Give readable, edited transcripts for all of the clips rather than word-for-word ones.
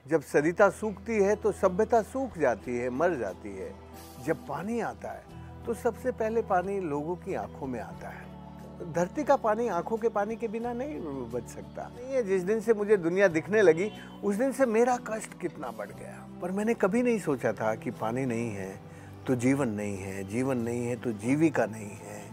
जब सरिता सूखती है तो सभ्यता सूख जाती है, मर जाती है। जब पानी आता है तो सबसे पहले पानी लोगों की आंखों में आता है। धरती का पानी आंखों के पानी के बिना नहीं बच सकता। ये जिस दिन से मुझे दुनिया दिखने लगी उस दिन से मेरा कष्ट कितना बढ़ गया। पर मैंने कभी नहीं सोचा था कि पानी नहीं है तो जीवन नहीं है, जीवन नहीं है तो जीविका नहीं है,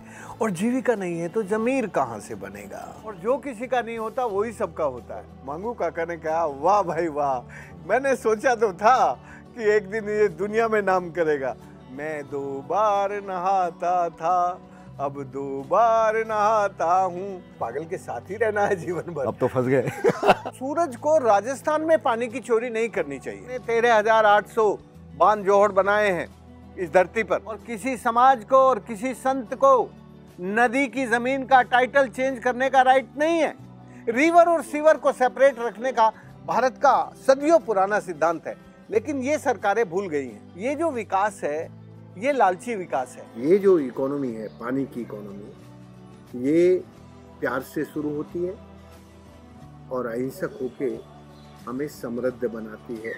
और जीविका नहीं है तो जमीर कहाँ से बनेगा। और जो किसी का नहीं होता वही सबका होता है। मांगू काका ने कहा, वाह भाई वाह, मैंने सोचा तो था कि एक दिन ये दुनिया में नाम करेगा। मैं 2 बार नहाता था, अब 2 बार नहाता हूँ। पागल के साथ ही रहना है जीवन भर। अब तो फंस गए। सूरज को राजस्थान में पानी की चोरी नहीं करनी चाहिए। 13,800 बांध जोहड़ बनाए हैं इस धरती पर, और किसी समाज को और किसी संत को नदी की जमीन का टाइटल चेंज करने का राइट नहीं है। रिवर और सीवर को सेपरेट रखने का भारत का सदियों पुराना सिद्धांत है, लेकिन ये सरकारें भूल गई हैं। ये जो विकास है ये लालची विकास है। ये जो इकोनॉमी है, पानी की इकोनॉमी, ये प्यार से शुरू होती है और अहिंसक होके हमें समृद्ध बनाती है,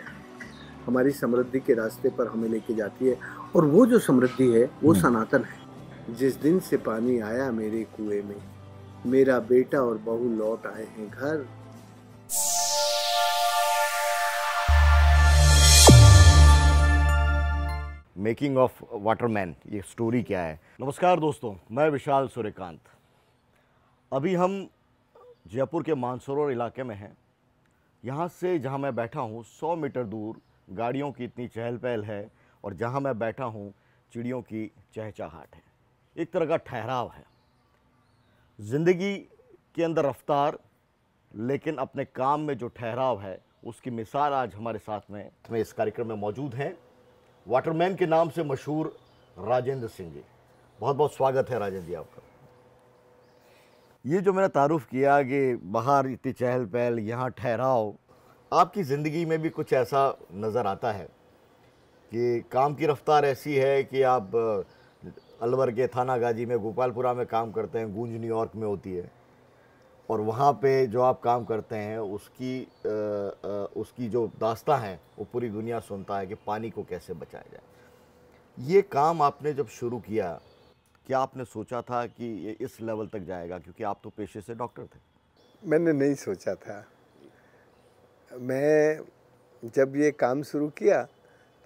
हमारी समृद्धि के रास्ते पर हमें लेके जाती है। और वो जो समृद्धि है वो सनातन है। जिस दिन से पानी आया मेरे कुएं में, मेरा बेटा और बहू लौट आए हैं घर। मेकिंग ऑफ वाटरमैन, ये स्टोरी क्या है। नमस्कार दोस्तों, मैं विशाल सूर्यकांत। अभी हम जयपुर के मानसरोवर इलाके में हैं। यहाँ से जहाँ मैं बैठा हूँ 100 मीटर दूर गाड़ियों की इतनी चहल पहल है, और जहाँ मैं बैठा हूँ चिड़ियों की चहचहाट है। एक तरह का ठहराव है ज़िंदगी के अंदर, रफ्तार, लेकिन अपने काम में जो ठहराव है उसकी मिसाल आज हमारे साथ में इस कार्यक्रम में मौजूद हैं वाटरमैन के नाम से मशहूर राजेंद्र सिंह जी। बहुत बहुत स्वागत है राजेंद्र जी आपका। ये जो मैंने तारुफ किया कि बाहर इतनी चहल पहल, यहाँ ठहराव, आपकी ज़िंदगी में भी कुछ ऐसा नज़र आता है कि काम की रफ्तार ऐसी है कि आप अलवर के थाना गाजी में, गोपालपुरा में काम करते हैं, गूंज न्यूयॉर्क में होती है, और वहाँ पे जो आप काम करते हैं उसकी जो दास्तां है वो पूरी दुनिया सुनता है कि पानी को कैसे बचाया जाए। ये काम आपने जब शुरू किया, क्या आपने सोचा था कि ये इस लेवल तक जाएगा? क्योंकि आप तो पेशे से डॉक्टर थे। मैंने नहीं सोचा था। मैं जब ये काम शुरू किया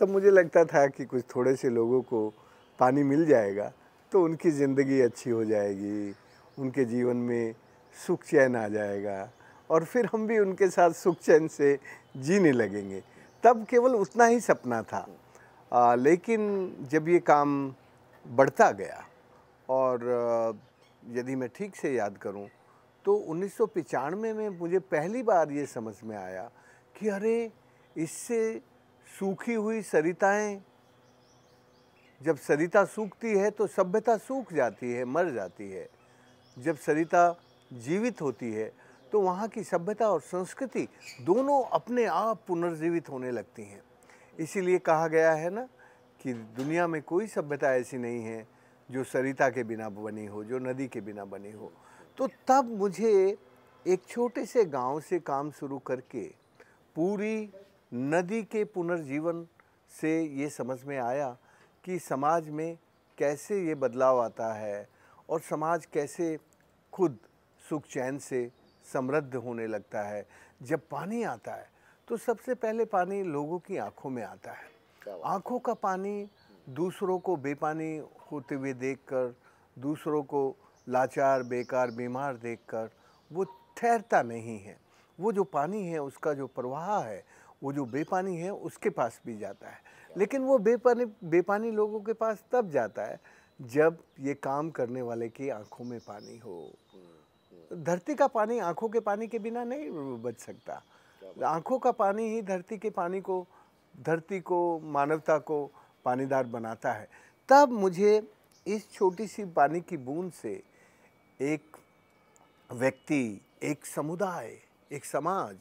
तब मुझे लगता था कि कुछ थोड़े से लोगों को पानी मिल जाएगा तो उनकी ज़िंदगी अच्छी हो जाएगी, उनके जीवन में सुख चैन आ जाएगा, और फिर हम भी उनके साथ सुख चैन से जीने लगेंगे। तब केवल उतना ही सपना था। लेकिन जब ये काम बढ़ता गया, और यदि मैं ठीक से याद करूं तो 1995 में मुझे पहली बार ये समझ में आया कि अरे, इससे सूखी हुई सरिताएं, जब सरिता सूखती है तो सभ्यता सूख जाती है, मर जाती है। जब सरिता जीवित होती है तो वहाँ की सभ्यता और संस्कृति दोनों अपने आप पुनर्जीवित होने लगती हैं। इसीलिए कहा गया है ना कि दुनिया में कोई सभ्यता ऐसी नहीं है जो सरिता के बिना बनी हो, जो नदी के बिना बनी हो। तो तब मुझे एक छोटे से गांव से काम शुरू करके पूरी नदी के पुनर्जीवन से ये समझ में आया कि समाज में कैसे ये बदलाव आता है, और समाज कैसे खुद सुख चैन से समृद्ध होने लगता है। जब पानी आता है तो सबसे पहले पानी लोगों की आंखों में आता है। आंखों का पानी दूसरों को बेपानी होते हुए देखकर, दूसरों को लाचार, बेकार, बीमार देखकर वो ठहरता नहीं है। वो जो पानी है उसका जो प्रवाह है, वो जो बेपानी है उसके पास भी जाता है। लेकिन वो बेपानी लोगों के पास तब जाता है जब ये काम करने वाले की आंखों में पानी हो। धरती का पानी आंखों के पानी के बिना नहीं बच सकता। आंखों का पानी ही धरती को, मानवता को पानीदार बनाता है। तब मुझे इस छोटी सी पानी की बूंद से एक व्यक्ति, एक समुदाय, एक समाज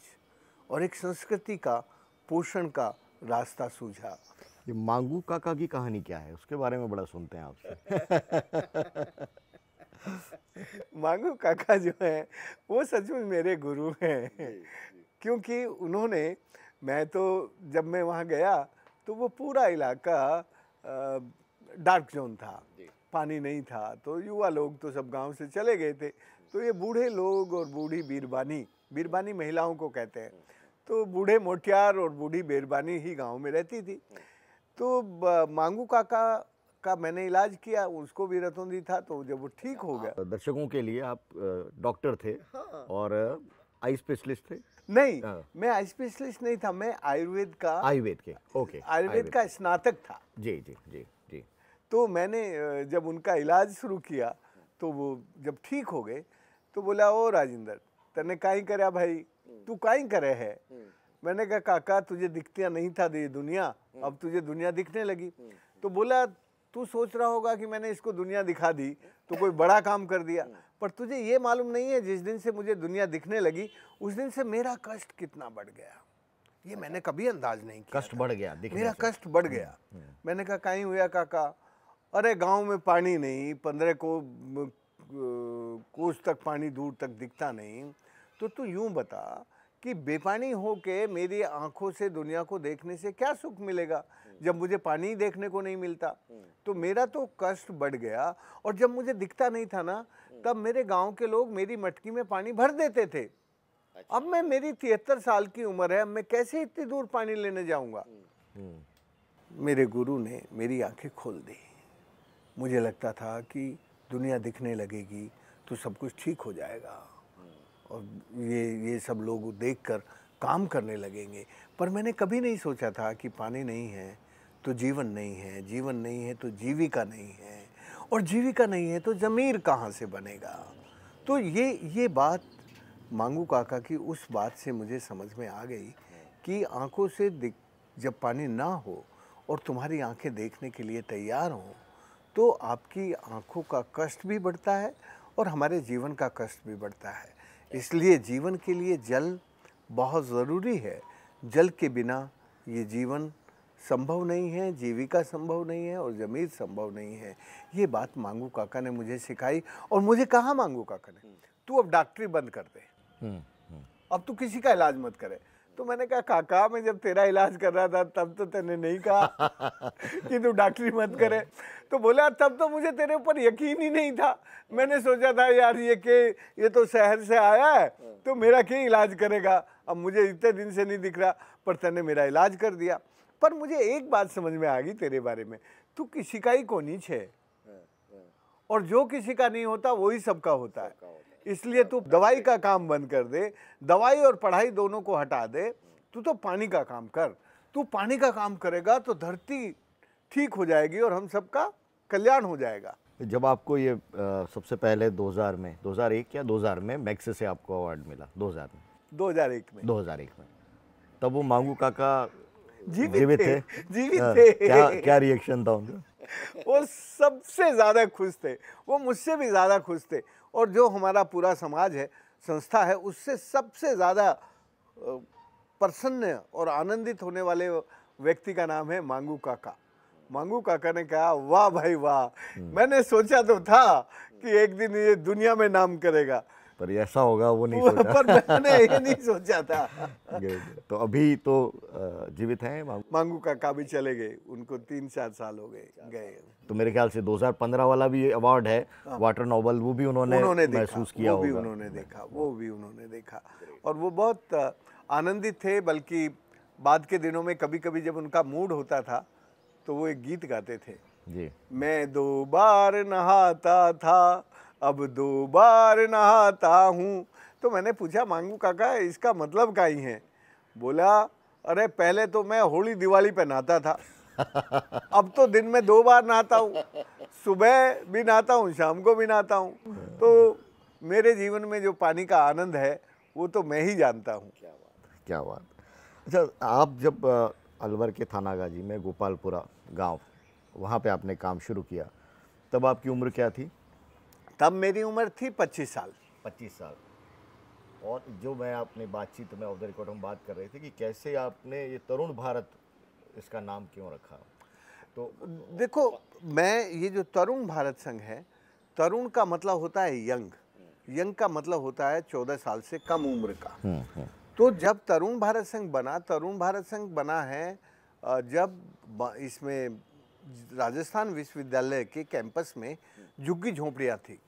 और एक संस्कृति का पोषण का रास्ता सूझा। ये मांगू काका की कहानी क्या है? उसके बारे में बड़ा सुनते हैं आपसे। मांगू काका जो है वो सच में मेरे गुरु हैं, क्योंकि उन्होंने मैं तो जब मैं वहाँ गया तो वो पूरा इलाका डार्क जोन था, पानी नहीं था। तो युवा लोग तो सब गांव से चले गए थे। तो ये बूढ़े लोग और बूढ़ी बीरबानी, बीरबानी महिलाओं को कहते हैं, तो बूढ़े मोटियार और बूढ़ी बीरबानी ही गांव में रहती थी। तो मांगू काका का मैंने इलाज किया, उसको भी रतौंधी था। तो जब वो ठीक हो गया, दर्शकों के लिए आप डॉक्टर थे और आई स्पेशलिस्ट थे? नहीं, मैं आई स्पेशलिस्ट नहीं था, मैं आयुर्वेद के, ओके, आयुर्वेद का स्नातक था। जी जी जी जी। तो मैंने जब उनका इलाज शुरू किया तो वो जब ठीक हो गए तो बोला, ओ राजेंद्र तने काई करे भाई, तू काई करे है? मैंने कहा काका तुझे दिखती नहीं था ये दुनिया, अब तुझे दुनिया दिखने लगी। तो बोला तू सोच रहा होगा कि मैंने इसको दुनिया दिखा दी तो कोई बड़ा काम कर दिया, पर तुझे ये मालूम नहीं है जिस दिन से मुझे दुनिया दिखने लगी उस दिन से मेरा कष्ट कितना बढ़ गया। ये मैंने कभी अंदाज नहीं किया। कष्ट बढ़ गया, मेरा कष्ट बढ़ गया। मैंने कहा काई हुआ काका? अरे गांव में पानी नहीं, 15 कोस तक पानी दूर तक दिखता नहीं। तो तू यूं बता कि बेपानी होके मेरी आंखों से दुनिया को देखने से क्या सुख मिलेगा जब मुझे पानी ही देखने को नहीं मिलता? तो मेरा तो कष्ट बढ़ गया। और जब मुझे दिखता नहीं था ना, तब मेरे गांव के लोग मेरी मटकी में पानी भर देते थे। अब मैं, मेरी 73 साल की उम्र है, अब मैं कैसे इतनी दूर पानी लेने जाऊंगा? मेरे गुरु ने मेरी आंखें खोल दी। मुझे लगता था कि दुनिया दिखने लगेगी तो सब कुछ ठीक हो जाएगा और ये सब लोग देखकर काम करने लगेंगे। पर मैंने कभी नहीं सोचा था कि पानी नहीं है तो जीवन नहीं है, जीवन नहीं है तो जीविका नहीं है, और जीविका नहीं है तो ज़मीर कहाँ से बनेगा? तो ये बात मांगू काका की उस बात से मुझे समझ में आ गई कि आंखों से जब पानी ना हो और तुम्हारी आंखें देखने के लिए तैयार हों तो आपकी आंखों का कष्ट भी बढ़ता है और हमारे जीवन का कष्ट भी बढ़ता है। इसलिए जीवन के लिए जल बहुत ज़रूरी है। जल के बिना ये जीवन संभव नहीं है, जीविका संभव नहीं है और ज़मीर संभव नहीं है। ये बात मांगू काका ने मुझे सिखाई। और मुझे कहा मांगू काका ने, तू अब डॉक्टरी बंद कर दे, अब तू किसी का इलाज मत करे। तो मैंने कहा काका मैं जब तेरा इलाज कर रहा था तब तो तूने नहीं कहा कि तू डॉक्टरी मत करे। तो बोला तब तो मुझे तेरे ऊपर यकीन ही नहीं था। मैंने सोचा था यार ये तो शहर से आया है तो मेरा क्या इलाज करेगा, अब मुझे इतने दिन से नहीं दिख रहा, पर तूने मेरा इलाज कर दिया। पर मुझे एक बात समझ में आ गई तेरे बारे में, तू किसी का ही कोनी छे और जो किसी का नहीं होता वही सबका होता है। इसलिए तू दवाई का काम बंद कर दे, दवाई और पढ़ाई दोनों को हटा दे, तू तो पानी का काम कर। तू पानी का काम करेगा तो धरती ठीक हो जाएगी और हम सबका कल्याण हो जाएगा। जब आपको ये सबसे पहले 2001 या 2000 में मैक्से से आपको अवार्ड मिला, 2001 में, तब वो मांगू काका जीवित थे। क्या रिएक्शन था उनका? वो सबसे ज़्यादा खुश थे, वो मुझसे भी ज़्यादा खुश थे। और जो हमारा पूरा समाज है, संस्था है, उससे सबसे ज़्यादा प्रसन्न और आनंदित होने वाले व्यक्ति का नाम है मांगू काका। मांगू काका ने कहा वाह भाई वाह, मैंने सोचा तो था कि एक दिन ये दुनिया में नाम करेगा, पर ऐसा होगा वो नहीं सोचा। पर मैंने ये नहीं सोचा था। तो अभी तो जीवित हैं मांगू काका भी चले गए, उनको 3-4 साल हो गए। तो मेरे ख्याल से 2015 वाला भी अवार्ड है वाटर नोबल, वो भी उन्होंने महसूस किया होगा। वो भी उन्होंने देखा और वो बहुत आनंदित थे। बल्कि बाद के दिनों में कभी कभी जब उनका मूड होता था तो वो एक गीत गाते थे जी, मैं 2 बार नहाता था अब 2 बार नहाता हूँ। तो मैंने पूछा मांगू काका इसका मतलब क्या ही है? बोला अरे पहले तो मैं होली दिवाली पे नहाता था, अब तो दिन में 2 बार नहाता हूँ, सुबह भी नहाता हूँ, शाम को भी नहाता हूँ। तो मेरे जीवन में जो पानी का आनंद है वो तो मैं ही जानता हूँ। क्या बात। अच्छा, आप जब अलवर के थानागाजी में गोपालपुरा गांव, वहाँ पे आपने काम शुरू किया, तब आपकी उम्र क्या थी? तब मेरी उम्र थी 25 साल। 25 साल। और जो मैं अपने बातचीत में ऑफ द रिकॉर्ड हम बात कर रहे थे कि कैसे आपने ये तरुण भारत इसका नाम क्यों रखा? तो देखो, मैं ये जो तरुण भारत संघ है, तरुण का मतलब होता है यंग, यंग का मतलब होता है 14 साल से कम उम्र का। तो जब तरुण भारत संघ बना है जब इसमें राजस्थान विश्वविद्यालय के कैंपस में झुग्गी झोंपड़ियाँ थी,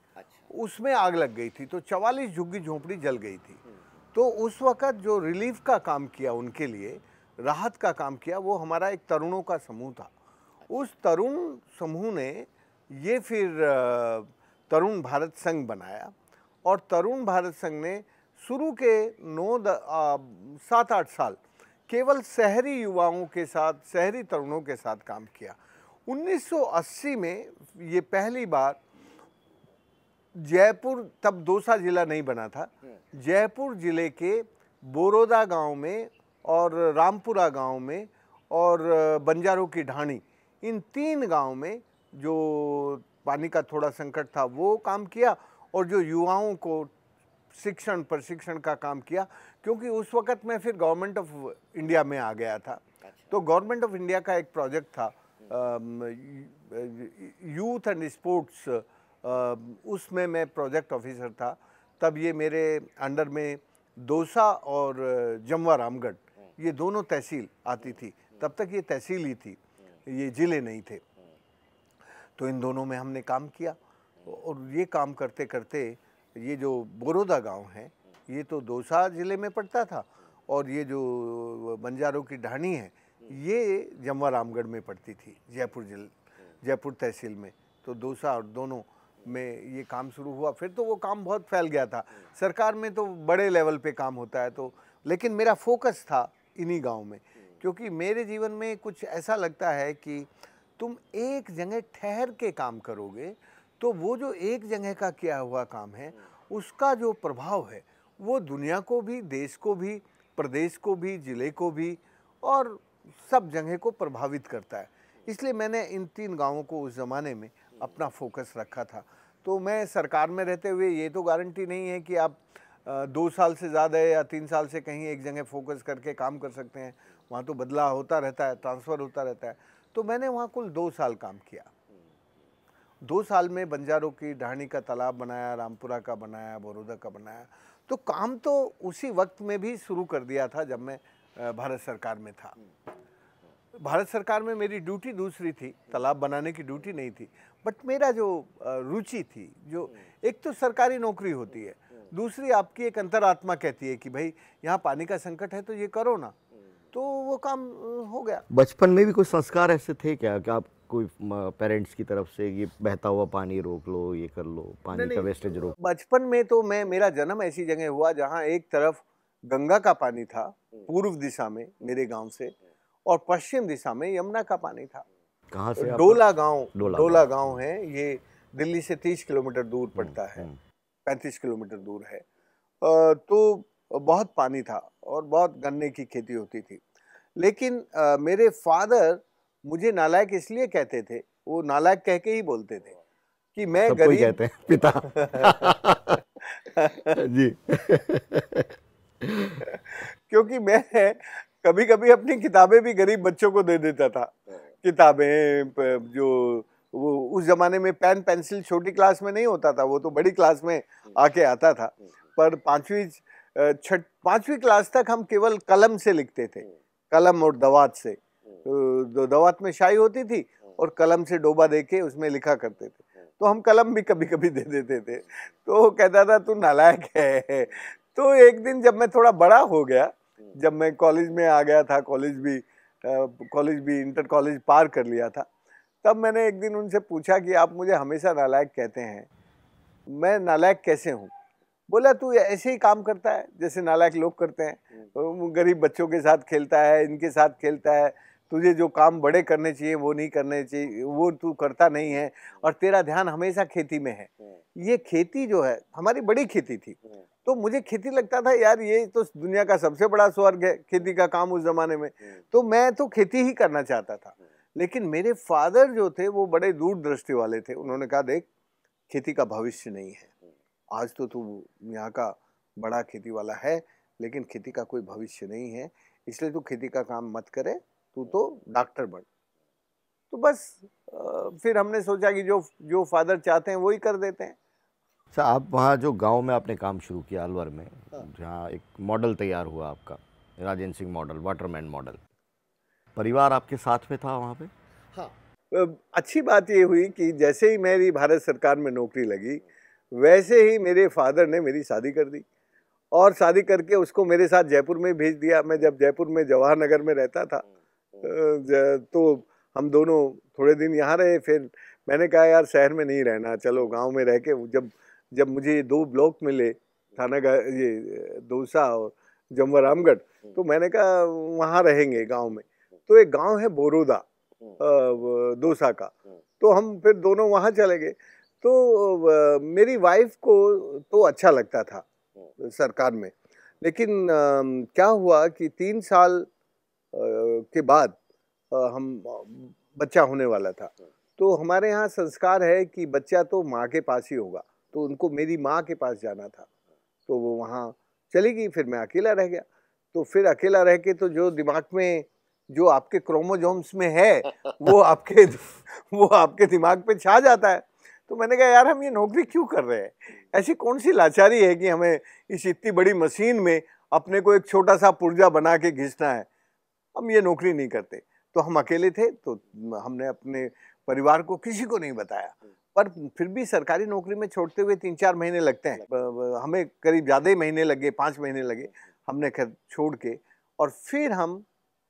उसमें आग लग गई थी, तो 44 झुग्गी झोंपड़ी जल गई थी। तो उस वक़्त जो रिलीफ का काम किया, उनके लिए राहत का काम किया, वो हमारा एक तरुणों का समूह था। उस तरुण समूह ने ये फिर तरुण भारत संघ बनाया, और तरुण भारत संघ ने शुरू के 7-8 साल केवल शहरी युवाओं के साथ, शहरी तरुणों के साथ काम किया। 1980 में ये पहली बार जयपुर, तब दौसा जिला नहीं बना था, जयपुर जिले के बोरोदा गांव में और रामपुरा गांव में और बंजारों की ढाणी, इन 3 गांव में जो पानी का थोड़ा संकट था वो काम किया, और जो युवाओं को शिक्षण प्रशिक्षण का काम किया। क्योंकि उस वक़्त मैं फिर गवर्नमेंट ऑफ इंडिया में आ गया था। तो गवर्नमेंट ऑफ इंडिया का एक प्रोजेक्ट था यूथ एंड स्पोर्ट्स, उसमें मैं प्रोजेक्ट ऑफिसर था। तब ये मेरे अंडर में दौसा और जमवा रामगढ़, ये दोनों तहसील आती थी। तब तक ये तहसील ही थी, ये ज़िले नहीं थे। तो इन दोनों में हमने काम किया, और ये काम करते करते ये जो बोरोदा गांव है ये तो दौसा ज़िले में पड़ता था, और ये जो बंजारों की ढाणी है ये जमवा रामगढ़ में पड़ती थी, जयपुर तहसील में। तो दौसा और दोनों में ये काम शुरू हुआ। फिर तो वो काम बहुत फैल गया था, सरकार में तो बड़े लेवल पे काम होता है, तो लेकिन मेरा फोकस था इन्हीं गांव में। क्योंकि मेरे जीवन में कुछ ऐसा लगता है कि तुम एक जगह ठहर के काम करोगे तो वो जो एक जगह का किया हुआ काम है उसका जो प्रभाव है वो दुनिया को भी, देश को भी, प्रदेश को भी, ज़िले को भी और सब जगह को प्रभावित करता है। इसलिए मैंने इन 3 गांवों को उस ज़माने में अपना फोकस रखा था। तो मैं सरकार में रहते हुए ये तो गारंटी नहीं है कि आप 2 साल से ज़्यादा या 3 साल से कहीं एक जगह फोकस करके काम कर सकते हैं। वहाँ तो बदलाव होता रहता है, ट्रांसफ़र होता रहता है। तो मैंने वहाँ कुल 2 साल काम किया। 2 साल में बंजारों की ढाणी का तालाब बनाया, रामपुरा का बनाया, बड़ौदा का बनाया। तो काम तो उसी वक्त में भी शुरू कर दिया था जब मैं भारत सरकार में था। भारत सरकार में मेरी ड्यूटी दूसरी थी, तालाब बनाने की ड्यूटी नहीं थी। बट मेरा जो रुचि थी, जो एक तो सरकारी नौकरी होती है, दूसरी आपकी एक अंतरात्मा कहती है कि भाई यहाँ पानी का संकट है तो ये करो ना, तो वो काम हो गया। बचपन में भी कुछ संस्कार ऐसे थे क्या कि आप कोई पेरेंट्स की तरफ से ये बहता हुआ पानी रोक लो, ये कर लो, पानी का वेस्टेज रोक? बचपन में तो मेरा जन्म ऐसी जगह हुआ जहाँ एक तरफ गंगा का पानी था पूर्व दिशा में मेरे गांव से, और पश्चिम दिशा में यमुना का पानी था। कहाँ से? डोला गांव है, ये दिल्ली से 30 किलोमीटर दूर पड़ता है, 35 किलोमीटर दूर है। तो बहुत पानी था और बहुत गन्ने की खेती होती थी। लेकिन मेरे फादर मुझे नालायक इसलिए कहते थे, वो नालायक कह के ही बोलते थे कि मैं गरीब, कहते हैं पिता जी क्योंकि मैं कभी कभी अपनी किताबें भी गरीब बच्चों को दे देता था। किताबें जो वो उस जमाने में पेन पेंसिल छोटी क्लास में नहीं होता था, वो तो बड़ी क्लास में आके आता था। पर 5वीं क्लास तक हम केवल कलम से लिखते थे, कलम और दवात से। तो दवात में स्याही होती थी और कलम से डोबा देके उसमें लिखा करते थे। तो हम कलम भी कभी कभी दे देते थे, तो वो कहता था तू नालायक है। तो एक दिन जब मैं थोड़ा बड़ा हो गया, जब मैं कॉलेज में आ गया था, कॉलेज भी इंटर कॉलेज पार कर लिया था, तब मैंने एक दिन उनसे पूछा कि आप मुझे हमेशा नालायक कहते हैं, मैं नालायक कैसे हूँ? बोला तू ऐसे ही काम करता है जैसे नालायक लोग करते हैं, गरीब बच्चों के साथ खेलता है, इनके साथ खेलता है, तुझे जो काम बड़े करने चाहिए वो नहीं करने चाहिए, वो तू करता नहीं है, और तेरा ध्यान हमेशा खेती में है। ये खेती जो है, हमारी बड़ी खेती थी, तो मुझे खेती लगता था यार ये तो दुनिया का सबसे बड़ा स्वर्ग है खेती का काम उस जमाने में। तो मैं तो खेती ही करना चाहता था। लेकिन मेरे फादर जो थे वो बड़े दूरदृष्टि वाले थे। उन्होंने कहा देख, खेती का भविष्य नहीं है, आज तो तू यहाँ का बड़ा खेती वाला है, लेकिन खेती का कोई भविष्य नहीं है, इसलिए तू खेती का काम मत करे, तू तो डॉक्टर बन। तो बस फिर हमने सोचा कि जो फादर चाहते हैं वो ही कर देते हैं। अच्छा, आप वहाँ जो गांव में आपने काम शुरू किया अलवर में, जहाँ एक मॉडल तैयार हुआ आपका, Rajendra Singh model, Waterman model, परिवार आपके साथ में था वहाँ पे? हाँ। अच्छी बात ये हुई कि जैसे ही मेरी भारत सरकार में नौकरी लगी, वैसे ही मेरे फादर ने मेरी शादी कर दी और शादी करके उसको मेरे साथ जयपुर में भेज दिया। मैं जब जयपुर में जवाहर नगर में रहता था तो हम दोनों थोड़े दिन यहाँ रहे। फिर मैंने कहा यार शहर में नहीं रहना, चलो गांव में रह के, जब जब मुझे ये 2 ब्लॉक मिले, ये दौसा और जमवा रामगढ़, तो मैंने कहा वहाँ रहेंगे गांव में। तो एक गांव है बोरोदा दौसा का, तो हम फिर दोनों वहाँ चले गए। तो मेरी वाइफ को तो अच्छा लगता था सरकार में, लेकिन क्या हुआ कि 3 साल के बाद हम बच्चा होने वाला था। तो हमारे यहाँ संस्कार है कि बच्चा तो माँ के पास ही होगा, तो उनको मेरी माँ के पास जाना था, तो वो वहाँ चली गई। फिर मैं अकेला रह गया। तो फिर अकेला रह के तो जो दिमाग में, जो आपके क्रोमोसोम्स में है, वो आपके दिमाग पे छा जाता है। तो मैंने कहा यार हम ये नौकरी क्यों कर रहे हैं, ऐसी कौन सी लाचारी है कि हमें इस इतनी बड़ी मशीन में अपने को एक छोटा सा पुर्जा बना के घिसना है, हम ये नौकरी नहीं करते। तो हम अकेले थे, तो हमने अपने परिवार को किसी को नहीं बताया। पर फिर भी सरकारी नौकरी में छोड़ते हुए 3-4 महीने लगते हैं, हमें करीब ज़्यादा ही महीने लगे, 5 महीने लगे। हमने खैर छोड़ के और फिर हम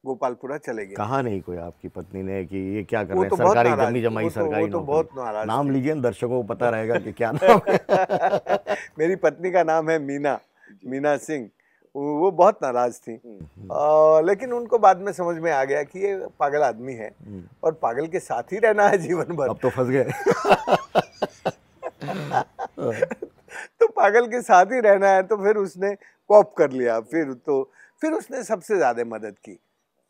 गोपालपुरा चले गए। कहा नहीं कोई आपकी पत्नी ने कि ये क्या कर वो रहे हैं, तो बहुत सरकारी नाराज, जमी जमाई सरकारी वो तो बहुत नौकरी? नाराज नाम थी। लीजिए, दर्शकों को पता रहेगा कि क्या नाम है। मेरी पत्नी का नाम है मीना सिंह। वो बहुत नाराज थी। लेकिन उनको बाद में समझ में आ गया कि ये पागल आदमी है और पागल के साथ ही रहना है जीवन भर। अब तो फंस गए। तो पागल के साथ ही रहना है, तो फिर उसने कॉप कर लिया। फिर उसने सबसे ज्यादा मदद की।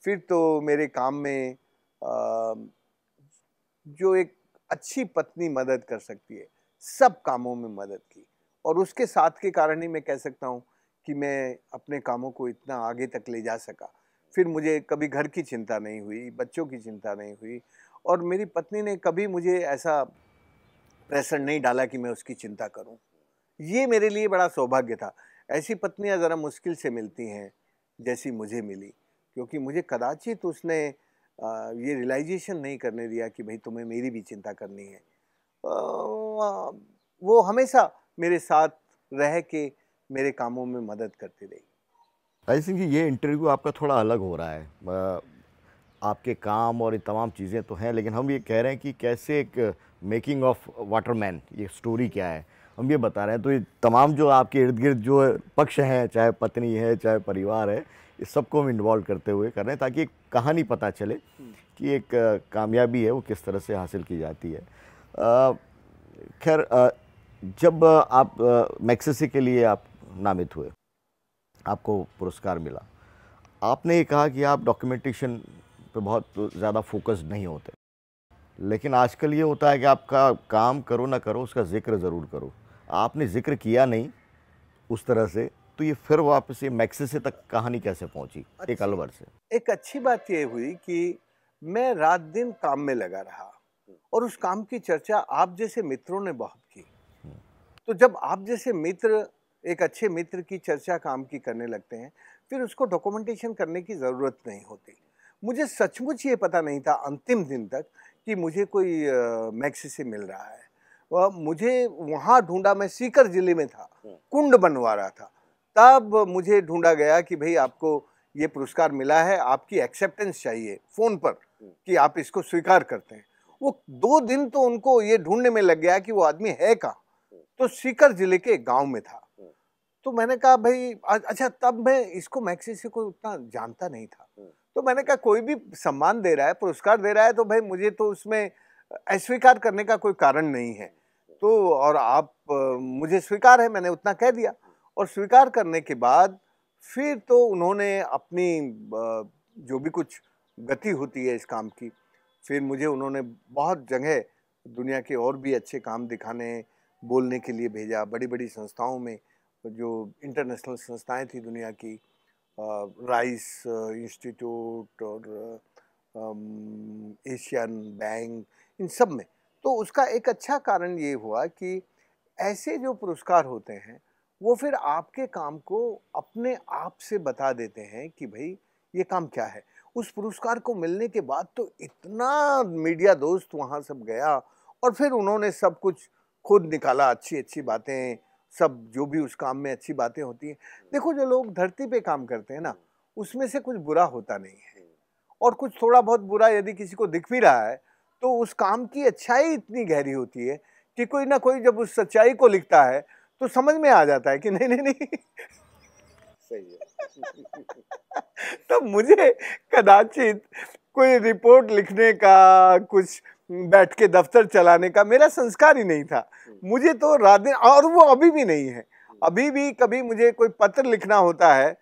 फिर तो मेरे काम में जो एक अच्छी पत्नी मदद कर सकती है, सब कामों में मदद की। और उसके साथ के कारण ही मैं कह सकता हूँ कि मैं अपने कामों को इतना आगे तक ले जा सका। फिर मुझे कभी घर की चिंता नहीं हुई, बच्चों की चिंता नहीं हुई, और मेरी पत्नी ने कभी मुझे ऐसा प्रेशर नहीं डाला कि मैं उसकी चिंता करूं। ये मेरे लिए बड़ा सौभाग्य था। ऐसी पत्नियां ज़रा मुश्किल से मिलती हैं जैसी मुझे मिली, क्योंकि मुझे कदाचित उसने ये रियलाइजेशन नहीं करने दिया कि भाई तुम्हें मेरी भी चिंता करनी है। वो हमेशा मेरे साथ रह के मेरे कामों में मदद करती रही। राजेश सिंह जी, ये इंटरव्यू आपका थोड़ा अलग हो रहा है। आपके काम और ये तमाम चीज़ें तो हैं, लेकिन हम ये कह रहे हैं कि कैसे एक मेकिंग ऑफ वाटरमैन, ये स्टोरी क्या है, हम ये बता रहे हैं। तो ये तमाम जो आपके इर्द गिर्द जो पक्ष हैं, चाहे पत्नी है चाहे परिवार है, इस सबको हम इन्वॉल्व करते हुए कर रहे हैं, ताकि एक कहानी पता चले कि एक कामयाबी है वो किस तरह से हासिल की जाती है। खैर, जब आप मैग्सेसे के लिए आप नामित हुए, आपको पुरस्कार मिला, आपने ये कहा कि आप डॉक्यूमेंटेशन पे बहुत ज़्यादा फोकस नहीं होते, लेकिन आजकल ये होता है कि आपका काम करो ना करो, उसका जिक्र ज़रूर करो। आपने जिक्र किया नहीं उस तरह से, तो ये फिर वापस ये मैग्सेसे तक कहानी कैसे पहुंची, एक अलवर से? एक अच्छी बात ये हुई कि मैं रात दिन काम में लगा रहा, और उस काम की चर्चा आप जैसे मित्रों ने बहुत की। तो जब आप जैसे मित्र एक अच्छे मित्र की चर्चा काम की करने लगते हैं, फिर उसको डॉक्यूमेंटेशन करने की ज़रूरत नहीं होती। मुझे सचमुच ये पता नहीं था अंतिम दिन तक कि मुझे कोई मैग्सेसे मिल रहा है। मुझे वहाँ ढूंढा, मैं सीकर जिले में था, कुंड बनवा रहा था, तब मुझे ढूंढा गया कि भाई आपको ये पुरस्कार मिला है, आपकी एक्सेप्टेंस चाहिए फ़ोन पर कि आप इसको स्वीकार करते हैं। वो 2 दिन तो उनको ये ढूंढने में लग गया कि वो आदमी है कहाँ। तो सीकर जिले के एक गांव में था। तो मैंने कहा भाई अच्छा, तब मैं इसको मैग्सेसे को उतना जानता नहीं था। तो मैंने कहा कोई भी सम्मान दे रहा है, पुरस्कार दे रहा है, तो भाई मुझे तो उसमें अस्वीकार करने का कोई कारण नहीं है। तो और आप मुझे स्वीकार है, मैंने उतना कह दिया। और स्वीकार करने के बाद फिर तो उन्होंने अपनी जो भी कुछ गति होती है इस काम की, फिर मुझे उन्होंने बहुत जगह दुनिया के और भी अच्छे काम दिखाने, बोलने के लिए भेजा। बड़ी बड़ी संस्थाओं में, जो इंटरनेशनल संस्थाएं थी दुनिया की, राइस इंस्टीट्यूट और एशियन बैंक, इन सब में। तो उसका एक अच्छा कारण ये हुआ कि ऐसे जो पुरस्कार होते हैं वो फिर आपके काम को अपने आप से बता देते हैं कि भाई ये काम क्या है। उस पुरस्कार को मिलने के बाद तो इतना मीडिया दोस्त वहाँ सब गया और फिर उन्होंने सब कुछ खुद निकाला, अच्छी अच्छी बातें, सब जो भी उस काम में अच्छी बातें होती हैं। देखो जो लोग धरती पे काम करते हैं ना, उसमें से कुछ बुरा होता नहीं है, और कुछ थोड़ा बहुत बुरा यदि किसी को दिख भी रहा है तो उस काम की अच्छाई इतनी गहरी होती है कि कोई ना कोई जब उस सच्चाई को लिखता है तो समझ में आ जाता है कि नहीं नहीं नहीं सही है। तब मुझे कदाचित कोई रिपोर्ट लिखने का, कुछ बैठ के दफ्तर चलाने का मेरा संस्कार ही नहीं था। मुझे तो रात दिन, और वो अभी भी नहीं है, अभी भी कभी मुझे कोई पत्र लिखना होता है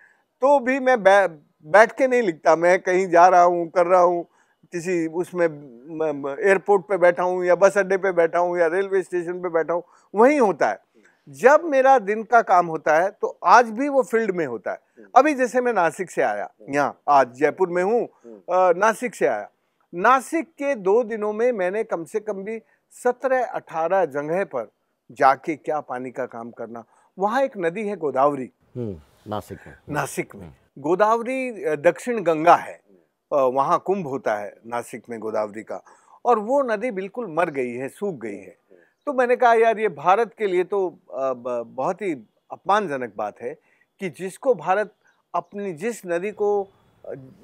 तो भी मैं बैठ के नहीं लिखता। मैं कहीं जा रहा हूँ, कर रहा हूँ, किसी उसमें एयरपोर्ट पे बैठा हूँ या बस अड्डे पे बैठा हूँ या रेलवे स्टेशन पे बैठा हूँ, वहीं होता है। जब मेरा दिन का काम होता है तो आज भी वो फील्ड में होता है। अभी जैसे मैं नासिक से आया, यहाँ आज जयपुर में हूँ, नासिक से आया। नासिक के 2 दिनों में मैंने कम से कम भी 17-18 जगह पर जाके क्या पानी का काम करना। वहाँ एक नदी है गोदावरी, नासिक में गोदावरी दक्षिण गंगा है, वहाँ कुंभ होता है नासिक में गोदावरी का, और वो नदी बिल्कुल मर गई है, सूख गई है। तो मैंने कहा यार ये भारत के लिए तो बहुत ही अपमानजनक बात है कि जिसको भारत अपनी जिस नदी को,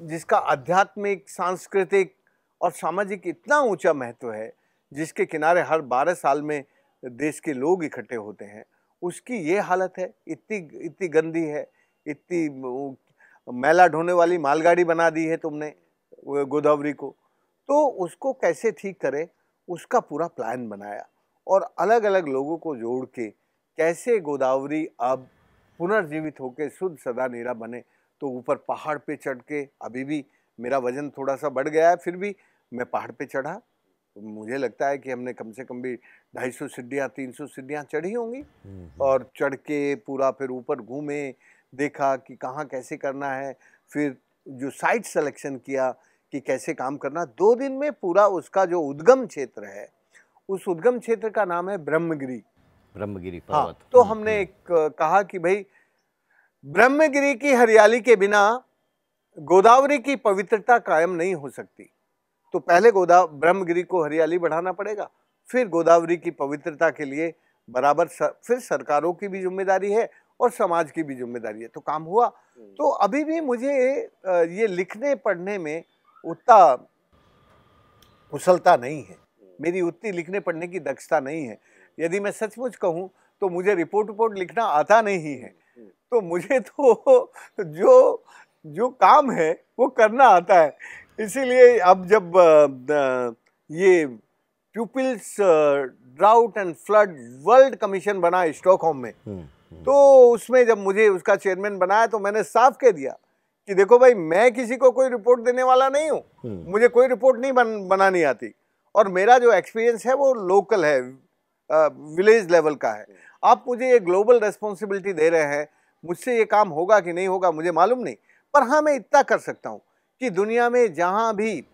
जिसका आध्यात्मिक, सांस्कृतिक और सामाजिक इतना ऊंचा महत्व है, जिसके किनारे हर 12 साल में देश के लोग इकट्ठे होते हैं, उसकी ये हालत है, इतनी गंदी है, इतनी मैला ढोने वाली मालगाड़ी बना दी है तुमने गोदावरी को। तो उसको कैसे ठीक करें, उसका पूरा प्लान बनाया और अलग अलग लोगों को जोड़ के कैसे गोदावरी अब पुनर्जीवित होकर शुद्ध सदा नीरा बने। तो ऊपर पहाड़ पे चढ़ के, अभी भी मेरा वजन थोड़ा सा बढ़ गया है, फिर भी मैं पहाड़ पे चढ़ा। मुझे लगता है कि हमने कम से कम भी 250 सीढ़ियाँ, 300 सीढ़ियाँ चढ़ी होंगी, और चढ़ के पूरा फिर ऊपर घूमे, देखा कि कहाँ कैसे करना है, फिर जो साइट सिलेक्शन किया कि कैसे काम करना। 2 दिन में पूरा उसका जो उद्गम क्षेत्र है, उस उद्गम क्षेत्र का नाम है ब्रह्मगिरी पर्वत। हाँ, तो हमने एक कहा कि भाई ब्रह्मगिरी की हरियाली के बिना गोदावरी की पवित्रता कायम नहीं हो सकती। तो पहले ब्रह्मगिरी को हरियाली बढ़ाना पड़ेगा, फिर गोदावरी की पवित्रता के लिए बराबर फिर सरकारों की भी जिम्मेदारी है और समाज की भी जिम्मेदारी है। तो काम हुआ। तो अभी भी मुझे ये लिखने पढ़ने में उतना कुशलता नहीं है, मेरी उतनी लिखने पढ़ने की दक्षता नहीं है। यदि मैं सचमुच कहूँ तो मुझे रिपोर्ट लिखना आता नहीं है। तो मुझे तो जो काम है वो करना आता है। इसीलिए अब जब ये pupils drought and flood world commission बना स्टॉकहोम में, तो उसमें जब मुझे उसका चेयरमैन बनाया तो मैंने साफ कह दिया कि देखो भाई, मैं किसी को कोई रिपोर्ट देने वाला नहीं हूँ, मुझे कोई रिपोर्ट नहीं बनानी आती, और मेरा जो एक्सपीरियंस है वो लोकल है, विलेज लेवल का है। आप मुझे ये ग्लोबल रेस्पॉन्सिबिलिटी दे रहे हैं, मुझसे ये काम होगा कि नहीं होगा मुझे मालूम नहीं, पर हाँ मैं इतना कर सकता हूँ कि दुनिया में जहाँ भी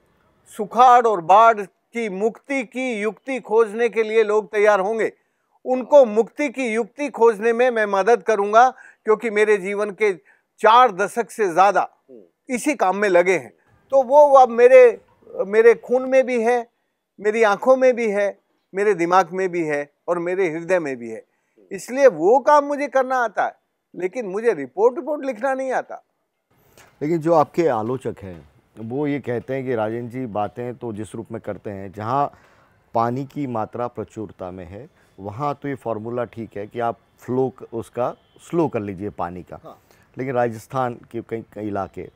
सुखाड़ और बाढ़ की मुक्ति की युक्ति खोजने के लिए लोग तैयार होंगे, उनको मुक्ति की युक्ति खोजने में मैं मदद करूंगा, क्योंकि मेरे जीवन के 4 दशक से ज़्यादा इसी काम में लगे हैं। तो वो अब मेरे खून में भी है, मेरी आंखों में भी है, मेरे दिमाग में भी है और मेरे हृदय में भी है। इसलिए वो काम मुझे करना आता है, लेकिन मुझे रिपोर्ट लिखना नहीं आता। लेकिन जो आपके आलोचक हैं वो ये कहते हैं कि राजेंद्र जी बातें तो जिस रूप में करते हैं, जहाँ पानी की मात्रा प्रचुरता में है वहाँ तो ये फार्मूला ठीक है कि आप फ्लो उसका स्लो कर लीजिए पानी का। हाँ। लेकिन राजस्थान के कई इलाके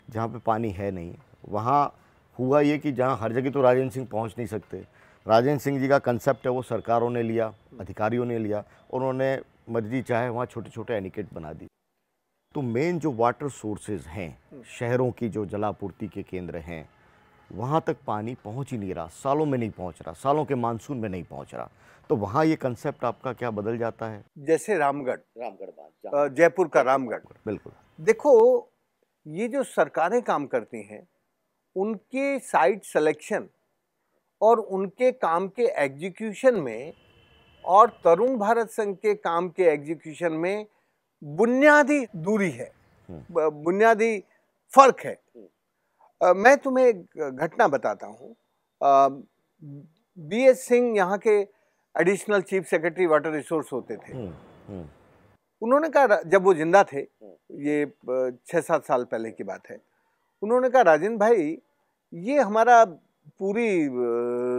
जहाँ पे पानी है नहीं, वहाँ हुआ ये कि जहाँ हर जगह तो राजेंद्र सिंह पहुँच नहीं सकते। राजेंद्र सिंह जी का कंसेप्ट है वो सरकारों ने लिया, अधिकारियों ने लिया, उन्होंने मर्जी चाहे वहाँ छोटे छोटे एनिकेट बना दी। तो मेन जो वाटर सोर्सेज हैं, शहरों की जो जलापूर्ति के केंद्र हैं, वहाँ तक पानी पहुँच ही नहीं रहा, सालों में नहीं पहुँच रहा, सालों के मानसून में नहीं पहुँच रहा। तो वहाँ ये कंसेप्ट आपका क्या बदल जाता है? जैसे रामगढ़ बात, जयपुर का रामगढ़, बिल्कुल। देखो ये जो सरकारें काम करती हैं, उनके साइट सिलेक्शन और उनके काम के एग्जीक्यूशन में और तरुण भारत संघ के काम के एग्जीक्यूशन में बुनियादी दूरी है, बुनियादी फर्क है। मैं तुम्हें एक घटना बताता हूँ। BS सिंह यहाँ के additional chief secretary water resource होते थे। उन्होंने कहा, जब वो जिंदा थे, ये 6-7 साल पहले की बात है, उन्होंने कहा राजेंद्र भाई, ये हमारा पूरी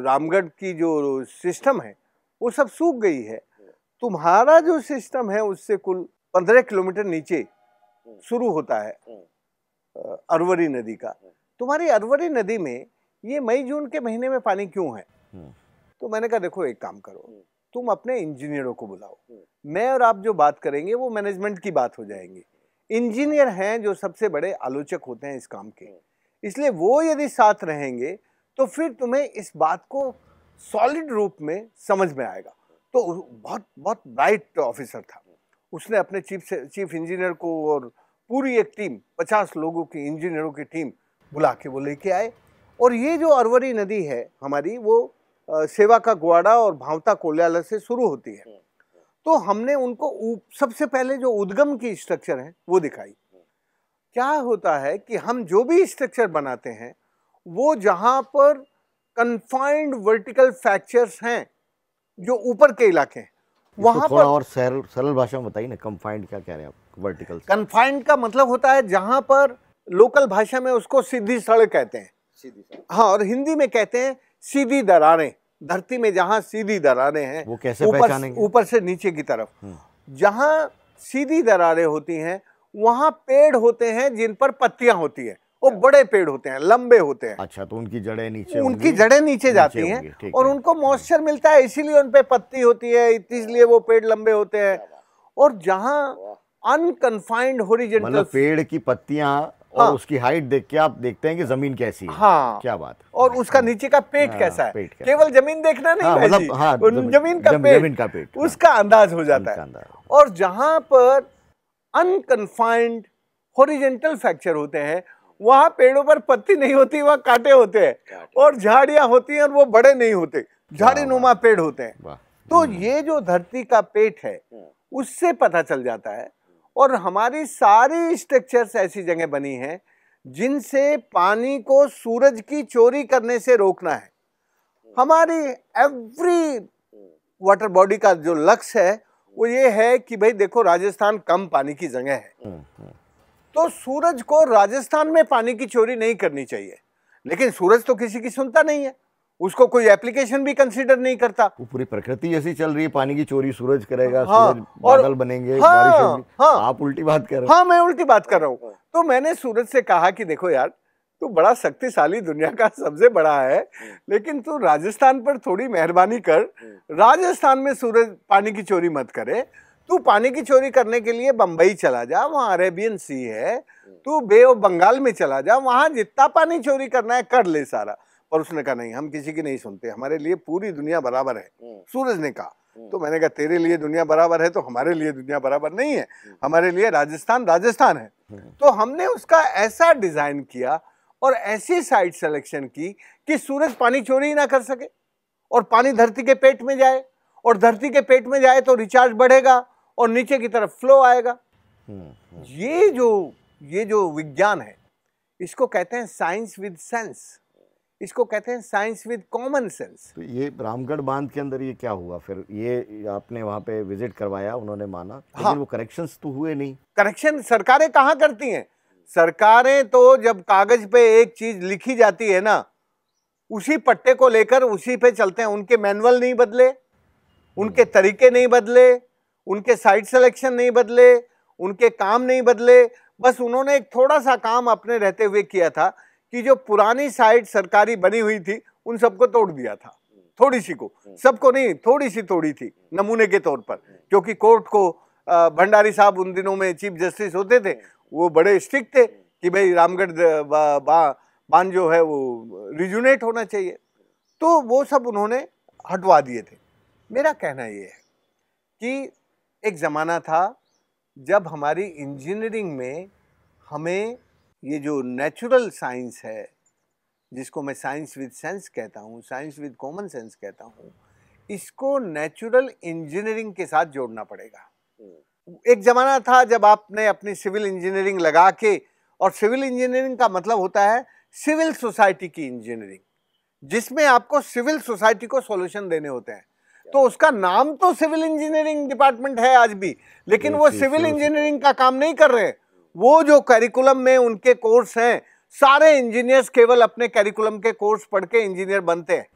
रामगढ़ की जो सिस्टम है वो सब सूख गई है। तुम्हारा जो सिस्टम है उससे कुल 15 किलोमीटर नीचे शुरू होता है अरवरी नदी का। तुम्हारी अरवरी नदी में ये मई जून के महीने में पानी क्यों है? तो मैंने कहा देखो, एक काम करो, तुम अपने इंजीनियरों को बुलाओ, मैं और आप जो बात करेंगे वो मैनेजमेंट की बात हो जाएंगी। इंजीनियर हैं जो सबसे बड़े आलोचक होते हैं इस काम के, इसलिए वो यदि साथ रहेंगे तो फिर तुम्हें इस बात को सॉलिड रूप में समझ में आएगा। तो बहुत बहुत ब्राइट ऑफिसर था, उसने अपने चीफ इंजीनियर को और पूरी एक टीम, 50 लोगों की इंजीनियरों की टीम बुला के वो लेके आए। और ये जो अरवरी नदी है हमारी, वो सेवा का गुआड़ा और भावता कोल्याला से शुरू होती है। तो हमने उनको सबसे पहले जो उद्गम की स्ट्रक्चर है वो दिखाई। क्या होता है कि हम जो भी स्ट्रक्चर बनाते हैं वो जहां पर कन्फाइंड वर्टिकल फ्रैक्चर्स हैं, जो ऊपर के इलाके हैं, वहां थोड़ा पर और सरल भाषा में बताइए ना, कन्फाइंड क्या कह रहे हैं आप? वर्टिकल कन्फाइंड का मतलब होता है जहां पर लोकल भाषा में उसको सीधी सड़क कहते हैं, सीधी सड़क। हाँ, और हिंदी में कहते हैं सीधी दरारें। धरती में जहां सीधी दरारें हैं, वो कैसे पहचानेंगे? ऊपर से नीचे की तरफ जहां सीधी दरारें होती हैं वहां पेड़ होते हैं जिन पर पत्तियां होती है, वो बड़े पेड़ होते हैं, लंबे होते हैं। अच्छा, तो उनकी जड़ें नीचे उनकी जड़ें नीचे जाती हैं और उनको मॉइस्चर मिलता है, इसीलिए उन पे पत्ती होती है, इसलिए वो पेड़ लंबे होते हैं। और जहां अनकन्फाइंड हॉरिजॉन्टल, मतलब पेड़ की पत्तियां और उसकी हाइट देख के आप देखते हैं कि जमीन कैसी है। हाँ, क्या बात है। और उसका नीचे का पेट कैसा है, केवल जमीन देखना नहीं, मतलब जमीन का पेट, उसका अंदाज हो जाता है। और जहां पर अनकन्फाइंड हॉरिजॉन्टल फ्रैक्चर होते हैं वहां पेड़ों पर पत्ती नहीं होती, वहां कांटे होते हैं और झाड़ियां होती हैं और वो बड़े नहीं होते, झाड़ी नुमा पेड़ होते हैं। तो ये जो धरती का पेट है उससे पता चल जाता है। और हमारी सारी स्ट्रक्चर्स ऐसी जगह बनी हैं जिनसे पानी को सूरज की चोरी करने से रोकना है। हमारी एवरी वाटर बॉडी का जो लक्ष्य है वो ये है कि भाई देखो, राजस्थान कम पानी की जगह है, तो सूरज को राजस्थान में पानी की चोरी नहीं करनी चाहिए। लेकिन सूरज तो किसी की सुनता नहीं है, उसको कोई एप्लीकेशन भी कंसीडर नहीं करता। वो पूरी प्रकृति ऐसी चल रही है, पानी की चोरी सूरज करेगा, हाँ, सूरज बादल बनेंगे, बारिश होगी। हाँ, आप उल्टी बात कर रहे हैं। हाँ, मैं उल्टी बात कर रहा हूँ। तो मैंने सूरज से कहा कि देखो यार, तू बड़ा शक्तिशाली, दुनिया का सबसे बड़ा है, लेकिन तू राजस्थान पर थोड़ी मेहरबानी कर, राजस्थान में सूरज पानी की चोरी मत करे। तू पानी की चोरी करने के लिए बंबई चला जा, वहां अरेबियन सी है, तू बे ऑफ बंगाल में चला जा, वहां जितना पानी चोरी करना है कर ले सारा। पर उसने कहा नहीं, हम किसी की नहीं सुनते, हमारे लिए पूरी दुनिया बराबर है, सूरज ने कहा। तो मैंने कहा तेरे लिए दुनिया बराबर है तो हमारे लिए दुनिया बराबर नहीं है, हमारे लिए राजस्थान राजस्थान है। तो हमने उसका ऐसा डिजाइन किया और ऐसी साइट सिलेक्शन की कि सूरज पानी चोरी ही ना कर सके और पानी धरती के पेट में जाए, और धरती के पेट में जाए तो रिचार्ज बढ़ेगा और नीचे की तरफ फ्लो आएगा। ये जो विज्ञान है इसको कहते हैं साइंस विद सेंस, इसको कहते हैं साइंस विद कॉमन सेंस। तो ये रामगढ़ बांध के अंदर ये क्या हुआ फिर? ये आपने वहां पे विजिट करवाया, उन्होंने माना, लेकिन हाँ, वो करेक्शंस तो हुए नहीं। करेक्शन सरकारें कहाँ करती हैं? सरकारें तो जब कागज पे एक चीज लिखी जाती है ना, उसी पट्टे को लेकर उसी पे चलते हैं। उनके मैनुअल नहीं बदले, उनके तरीके नहीं बदले, उनके साइट सिलेक्शन नहीं बदले, उनके काम नहीं बदले। बस उन्होंने एक थोड़ा सा काम अपने रहते हुए किया था कि जो पुरानी साइट सरकारी बनी हुई थी उन सबको तोड़ दिया था, थोड़ी सी को, सबको नहीं, थोड़ी सी तोड़ी थी नमूने के तौर पर। क्योंकि कोर्ट को भंडारी साहब उन दिनों में चीफ जस्टिस होते थे, वो बड़े स्ट्रिक्ट थे कि भाई रामगढ़ बांध जो है वो रिजुनेट होना चाहिए, तो वो सब उन्होंने हटवा दिए थे। मेरा कहना ये है कि एक ज़माना था जब हमारी इंजीनियरिंग में हमें ये जो नेचुरल साइंस है, जिसको मैं साइंस विद सेंस कहता हूँ, साइंस विद कॉमन सेंस कहता हूँ, इसको नेचुरल इंजीनियरिंग के साथ जोड़ना पड़ेगा। एक जमाना था जब आपने अपनी सिविल इंजीनियरिंग लगा के, और सिविल इंजीनियरिंग का मतलब होता है सिविल सोसाइटी की इंजीनियरिंग, जिसमें आपको सिविल सोसाइटी को सॉल्यूशन देने होते हैं। तो उसका नाम तो सिविल इंजीनियरिंग डिपार्टमेंट है आज भी, लेकिन वो सिविल इंजीनियरिंग का काम नहीं कर रहे। वो जो करिकुलम में उनके कोर्स हैं, सारे इंजीनियर्स केवल अपने करिकुलम के कोर्स पढ़ के इंजीनियर बनते हैं।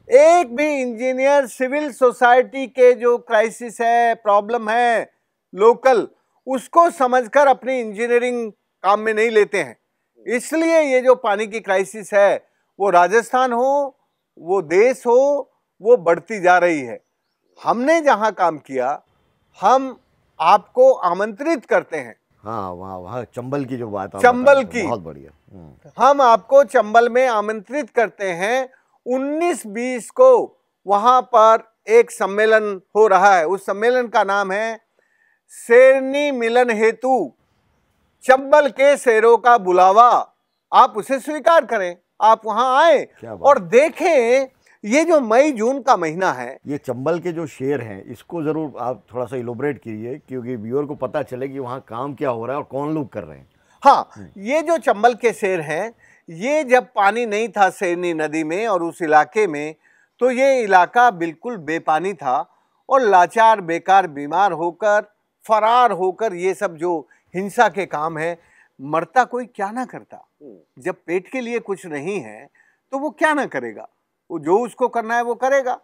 एक भी इंजीनियर सिविल सोसाइटी के जो क्राइसिस है, प्रॉब्लम है लोकल, उसको समझकर अपनी इंजीनियरिंग काम में नहीं लेते हैं। इसलिए ये जो पानी की क्राइसिस है, वो राजस्थान हो, वो देश हो, वो बढ़ती जा रही है। हमने जहां काम किया, हम आपको आमंत्रित करते हैं। हाँ, वहाँ चंबल की जो बात आप चंबल बता रहे थे, की, बहुत बढ़िया। हम आपको चंबल में आमंत्रित करते हैं। 19-20 को वहां पर एक सम्मेलन हो रहा है। उस सम्मेलन का नाम है शेरनी मिलन हेतु चंबल के शेरों का बुलावा। आप उसे स्वीकार करें, आप वहां आए और देखें। ये जो मई जून का महीना है, ये चंबल के जो शेर हैं, इसको जरूर आप थोड़ा सा इलोबरेट कीजिए, क्योंकि व्यूअर को पता चले कि वहाँ काम क्या हो रहा है और कौन लोग कर रहे हैं। हाँ, ये जो चंबल के शेर हैं, ये जब पानी नहीं था शेरनी नदी में और उस इलाके में, तो ये इलाका बिल्कुल बेपानी था और लाचार, बेकार, बीमार होकर, फरार होकर, ये सब जो हिंसा के काम है, मरता कोई क्या ना करता। जब पेट के लिए कुछ नहीं है तो वो क्या ना करेगा, वो जो उसको करना है वो करेगा।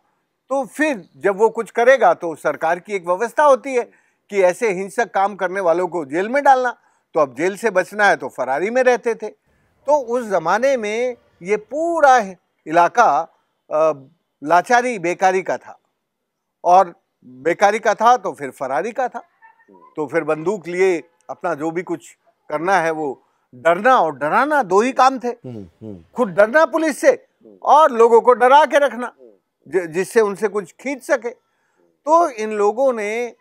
तो फिर जब वो कुछ करेगा तो सरकार की एक व्यवस्था होती है कि ऐसे हिंसक काम करने वालों को जेल में डालना। तो अब जेल से बचना है तो फरारी में रहते थे। तो उस जमाने में ये पूरा इलाका लाचारी, बेकारी का था, और बेकारी का था तो फिर फरारी का था। तो फिर बंदूक लिए अपना जो भी कुछ करना है, वो डरना और डराना, दो ही काम थे। खुद डरना पुलिस से और लोगों को डरा के रखना, जिससे उनसे कुछ खींच सके। तो इन लोगों ने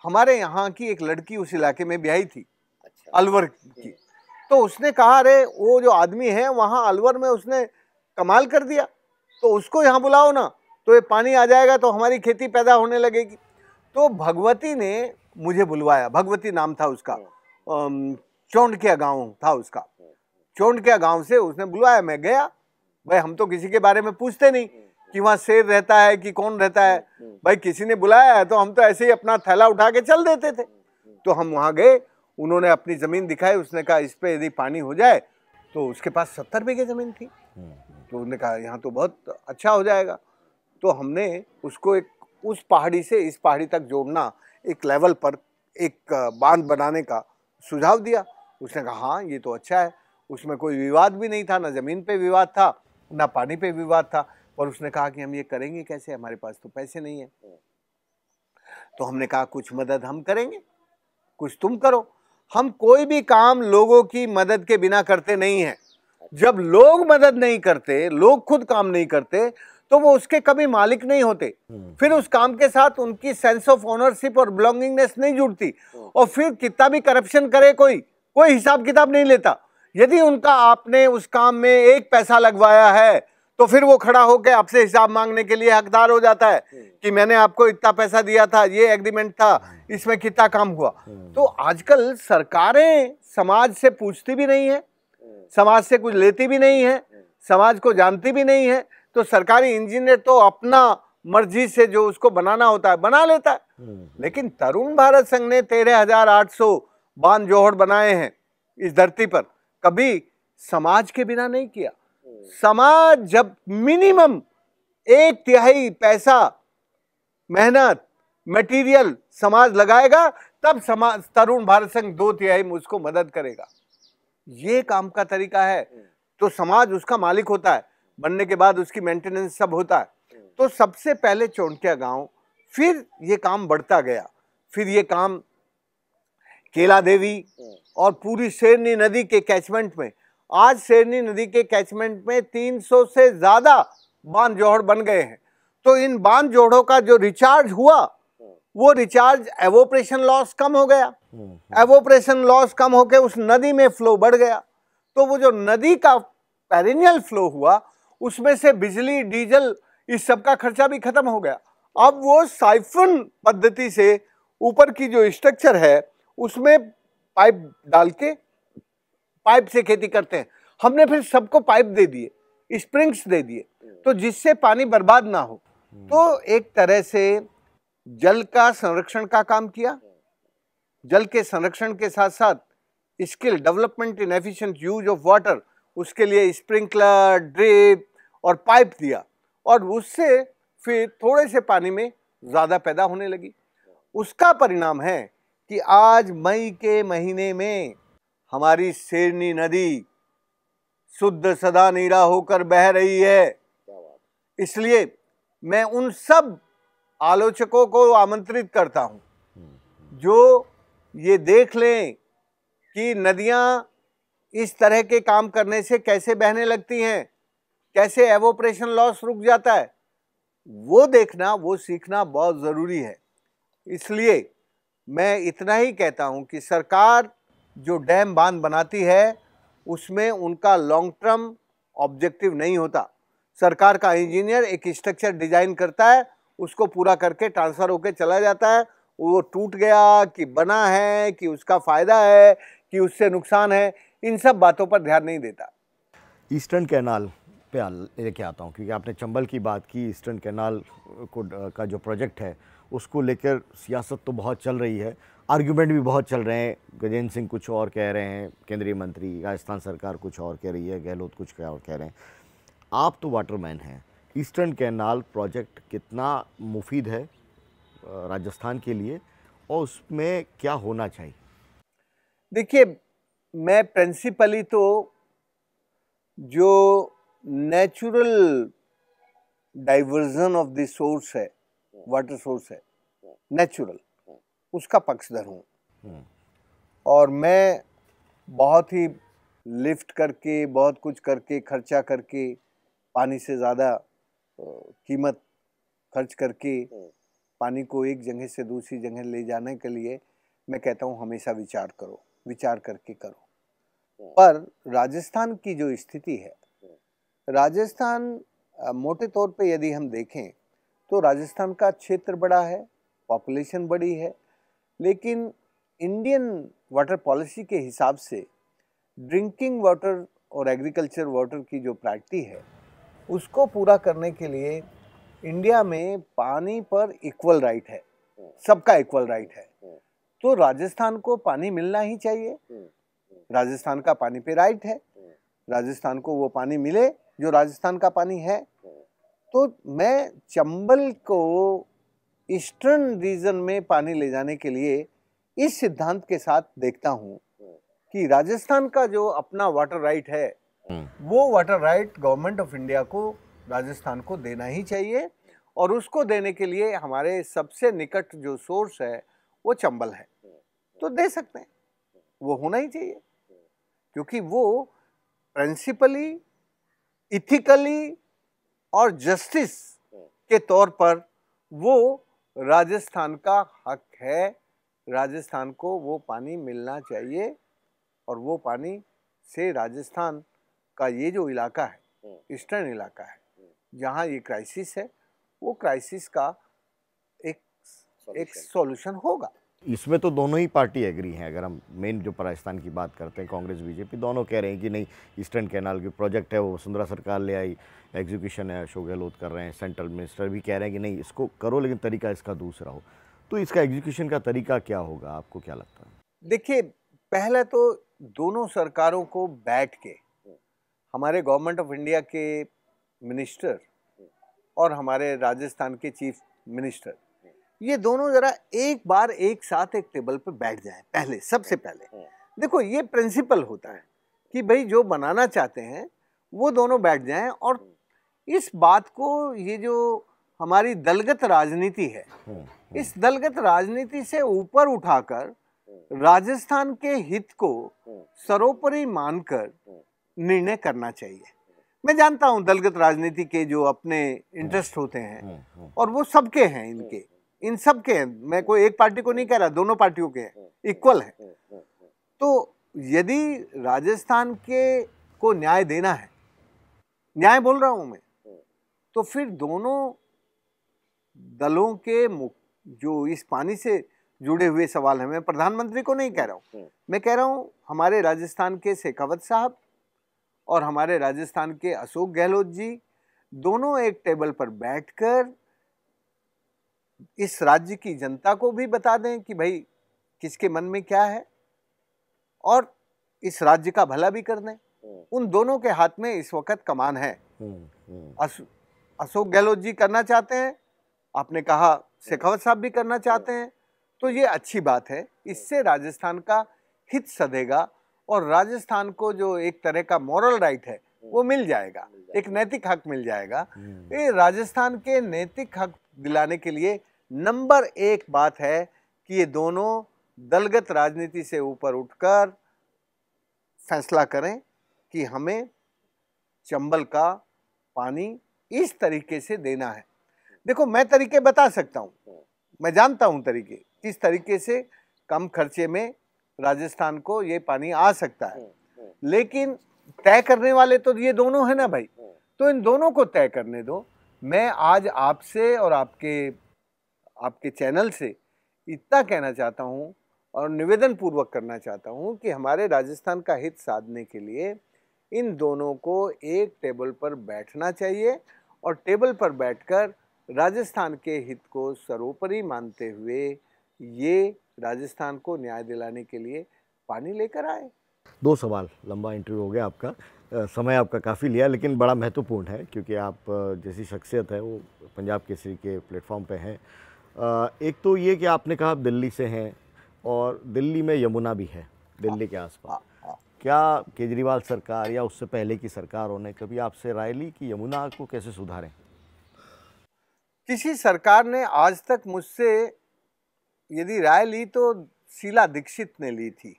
हमारे यहाँ की एक लड़की उस इलाके में ब्याही थी, अलवर की। तो उसने कहा, अरे वो जो आदमी है वहाँ अलवर में, उसने कमाल कर दिया, तो उसको यहाँ बुलाओ ना, तो ये पानी आ जाएगा तो हमारी खेती पैदा होने लगेगी। तो भगवती ने मुझे बुलवाया, भगवती नाम था उसका, चौंडकिया गांव था उसका। चौंडकिया गांव से उसने बुलवाया, मैं गया। भाई हम तो किसी के बारे में पूछते नहीं कि वहाँ शेर रहता है कि कौन रहता है, भाई किसी ने बुलाया है तो हम तो ऐसे ही अपना थैला उठा के चल देते थे। तो हम वहाँ गए, उन्होंने अपनी ज़मीन दिखाई, उसने कहा इस पे यदि पानी हो जाए, तो उसके पास 70 बीघे ज़मीन थी। तो उन्होंने कहा यहाँ तो बहुत अच्छा हो जाएगा। तो हमने उसको एक उस पहाड़ी से इस पहाड़ी तक जोड़ना, एक लेवल पर एक बांध बनाने का सुझाव दिया। उसने कहा हाँ ये तो अच्छा है। उसमें कोई विवाद भी नहीं था, ना ज़मीन पे विवाद था, ना पानी पे विवाद था। पर उसने कहा कि हम ये करेंगे कैसे, हमारे पास तो पैसे नहीं है। तो हमने कहा कुछ मदद हम करेंगे, कुछ तुम करो। हम कोई भी काम लोगों की मदद के बिना करते नहीं हैं। जब लोग मदद नहीं करते, लोग खुद काम नहीं करते, तो वो उसके कभी मालिक नहीं होते। फिर उस काम के साथ उनकी सेंस ऑफ ओनरशिप और बिलोंगिंगनेस नहीं जुड़ती। और फिर कितना भी करप्शन करे कोई हिसाब किताब नहीं लेता। यदि उनका आपने उस काम में 1 पैसा लगवाया है, तो फिर वो खड़ा होकर आपसे हिसाब मांगने के लिए हकदार हो जाता है कि मैंने आपको इतना पैसा दिया था, ये एग्रीमेंट था, इसमें कितना काम हुआ। तो आजकल सरकारें समाज से पूछती भी नहीं है, समाज से कुछ लेती भी नहीं है, समाज को जानती भी नहीं है। तो सरकारी इंजीनियर तो अपना मर्जी से जो उसको बनाना होता है बना लेता है। लेकिन तरुण भारत संघ ने 13,800 बांध जोहड़ बनाए हैं इस धरती पर, कभी समाज के बिना नहीं किया। समाज जब मिनिमम 1/3 पैसा, मेहनत, मटेरियल समाज लगाएगा, तब समाज, तरुण भारत संघ 2/3 उसको मदद करेगा। ये काम का तरीका है। तो समाज उसका मालिक होता है, बनने के बाद उसकी मेंटेनेंस सब होता है। तो सबसे पहले चौंडकिया गांव, फिर ये काम बढ़ता गया। फिर ये काम केला देवी और पूरी शेरनी नदी के कैचमेंट में, आज शेरनी नदी के कैचमेंट में 300 से ज्यादा बांध जोहड़ बन गए हैं। तो इन बांध जोहड़ों का जो रिचार्ज हुआ, वो रिचार्ज एवोपरेशन लॉस कम हो गया। एवोपरेशन लॉस कम होकर उस नदी में फ्लो बढ़ गया। तो वो जो नदी का पेरिनियल फ्लो हुआ, उसमें से बिजली, डीजल इस सब का खर्चा भी खत्म हो गया। अब वो साइफन पद्धति से ऊपर की जो स्ट्रक्चर है उसमें पाइप डाल के पाइप से खेती करते हैं। हमने फिर सबको पाइप दे दिए, स्प्रिंग्स दे दिए, तो जिससे पानी बर्बाद ना हो। तो एक तरह से जल का संरक्षण का काम किया। जल के संरक्षण के साथ साथ skill development in efficient use of water, उसके लिए स्प्रिंकलर, ड्रिप और पाइप दिया, और उससे फिर थोड़े से पानी में ज़्यादा पैदा होने लगी। उसका परिणाम है कि आज मई के महीने में हमारी शेरनी नदी शुद्ध सदा नीरा होकर बह रही है। इसलिए मैं उन सब आलोचकों को आमंत्रित करता हूं जो ये देख लें कि नदियां इस तरह के काम करने से कैसे बहने लगती हैं, कैसे एवोपरेशन लॉस रुक जाता है, वो देखना, वो सीखना बहुत ज़रूरी है। इसलिए मैं इतना ही कहता हूं कि सरकार जो डैम बांध बनाती है उसमें उनका लॉन्ग टर्म ऑब्जेक्टिव नहीं होता। सरकार का इंजीनियर एक स्ट्रक्चर डिजाइन करता है, उसको पूरा करके ट्रांसफर होके चला जाता है। वो टूट गया कि बना है, कि उसका फायदा है, कि उससे नुकसान है, इन सब बातों पर ध्यान नहीं देता। ईस्टर्न कैनाल पे लेके आता हूँ, क्योंकि आपने चंबल की बात की। ईस्टर्न कैनाल का जो प्रोजेक्ट है उसको लेकर सियासत तो बहुत चल रही है, आर्ग्यूमेंट भी बहुत चल रहे हैं। गजेंद्र सिंह कुछ और कह रहे हैं, केंद्रीय मंत्री, राजस्थान सरकार कुछ और कह रही है, गहलोत कुछ और कह रहे हैं। आप तो वाटरमैन हैं, ईस्टर्न कैनाल प्रोजेक्ट कितना मुफीद है राजस्थान के लिए और उसमें क्या होना चाहिए? देखिए, मैं प्रिंसिपली तो जो natural diversion of the source है, वाटर सोर्स है नेचुरल, उसका पक्षधर हूँ। और मैं बहुत ही लिफ्ट करके, बहुत कुछ करके, खर्चा करके, पानी से ज़्यादा कीमत खर्च करके पानी को एक जगह से दूसरी जगह ले जाने के लिए मैं कहता हूँ हमेशा विचार करो, विचार करके करो। पर राजस्थान की जो स्थिति है, राजस्थान मोटे तौर पे यदि हम देखें तो राजस्थान का क्षेत्र बड़ा है, पॉपुलेशन बड़ी है, लेकिन इंडियन वाटर पॉलिसी के हिसाब से ड्रिंकिंग वाटर और एग्रीकल्चर वाटर की जो प्रायोरिटी है उसको पूरा करने के लिए इंडिया में पानी पर इक्वल राइट है, सबका इक्वल राइट है। तो राजस्थान को पानी मिलना ही चाहिए। राजस्थान का पानी पे राइट है, राजस्थान को वो पानी मिले जो राजस्थान का पानी है। तो मैं चंबल को ईस्टर्न रीजन में पानी ले जाने के लिए इस सिद्धांत के साथ देखता हूँ कि राजस्थान का जो अपना वाटर राइट है वो water right government of India को राजस्थान को देना ही चाहिए, और उसको देने के लिए हमारे सबसे निकट जो सोर्स है वो चंबल है, तो दे सकते हैं, वो होना ही चाहिए, क्योंकि वो प्रिंसिपली, इथिकली और जस्टिस के तौर पर वो राजस्थान का हक है। राजस्थान को वो पानी मिलना चाहिए, और वो पानी से राजस्थान का ये जो इलाका है, ईस्टर्न इलाका है, जहाँ ये क्राइसिस है, वो क्राइसिस का एक सॉल्यूशन होगा। इसमें तो दोनों ही पार्टी एग्री हैं। अगर हम मेन जो राजस्थान की बात करते हैं, कांग्रेस बीजेपी दोनों कह रहे हैं कि नहीं, ईस्टर्न कैनाल की प्रोजेक्ट है वो वसुंधरा सरकार ले आई, एग्जीक्यूशन है अशोक गहलोत कर रहे हैं, सेंट्रल मिनिस्टर भी कह रहे हैं कि नहीं इसको करो, लेकिन तरीका इसका दूसरा हो। तो इसका एग्जीक्यूशन का तरीका क्या होगा, आपको क्या लगता है? देखिए, पहले तो दोनों सरकारों को बैठ के, हमारे गवर्नमेंट ऑफ इंडिया के मिनिस्टर और हमारे राजस्थान के चीफ मिनिस्टर, ये दोनों जरा एक बार एक साथ एक टेबल पे बैठ जाएं। पहले, सबसे पहले देखो, ये प्रिंसिपल होता है कि भाई जो बनाना चाहते हैं वो दोनों बैठ जाएं, और इस बात को, ये जो हमारी दलगत राजनीति है, इस दलगत राजनीति से ऊपर उठाकर राजस्थान के हित को सर्वोपरि मानकर निर्णय करना चाहिए। मैं जानता हूं दलगत राजनीति के जो अपने इंटरेस्ट होते हैं, और वो सबके हैं, इन सब के हैं, मैं कोई एक पार्टी को नहीं कह रहा, दोनों पार्टियों के हैं, इक्वल है। तो यदि राजस्थान के को न्याय देना है, न्याय बोल रहा हूं मैं, तो फिर दोनों दलों के जो इस पानी से जुड़े हुए सवाल हैं, मैं प्रधानमंत्री को नहीं कह रहा हूँ, मैं कह रहा हूँ हमारे राजस्थान के शेखावत साहब और हमारे राजस्थान के अशोक गहलोत जी दोनों एक टेबल पर बैठकर इस राज्य की जनता को भी बता दें कि भाई किसके मन में क्या है और इस राज्य का भला भी कर दें। उन दोनों के हाथ में इस वक्त कमान है। अशोक गहलोत जी करना चाहते हैं, आपने कहा शेखावत साहब भी करना चाहते हैं, तो ये अच्छी बात है। इससे राजस्थान का हित सधेगा और राजस्थान को जो एक तरह का मॉरल राइट है वो मिल जाएगा, एक नैतिक हक मिल जाएगा। ये राजस्थान के नैतिक हक दिलाने के लिए नंबर 1 बात है कि ये दोनों दलगत राजनीति से ऊपर उठकर फैसला करें कि हमें चंबल का पानी इस तरीके से देना है। देखो, मैं तरीके बता सकता हूँ, मैं जानता हूँ तरीके, किस तरीके से कम खर्चे में राजस्थान को ये पानी आ सकता है, लेकिन तय करने वाले तो ये दोनों हैं ना भाई, तो इन दोनों को तय करने दो। मैं आज आपसे और आपके चैनल से इतना कहना चाहता हूँ और निवेदन पूर्वक करना चाहता हूँ कि हमारे राजस्थान का हित साधने के लिए इन दोनों को एक टेबल पर बैठना चाहिए और टेबल पर बैठकर राजस्थान के हित को सर्वोपरि मानते हुए ये राजस्थान को न्याय दिलाने के लिए पानी लेकर आए। 2 सवाल, लंबा इंटरव्यू हो गया आपका, समय आपका काफ़ी लिया, लेकिन बड़ा महत्वपूर्ण है क्योंकि आप जैसी शख्सियत है वो पंजाब केसरी के प्लेटफॉर्म पे हैं। एक तो ये कि आपने कहा आप दिल्ली से हैं और दिल्ली में यमुना भी है, दिल्ली के आसपास। क्या केजरीवाल सरकार या उससे पहले की सरकारों ने कभी आपसे राय ली कि यमुना को कैसे सुधारें? किसी सरकार ने आज तक मुझसे यदि राय ली तो शीला दीक्षित ने ली थी,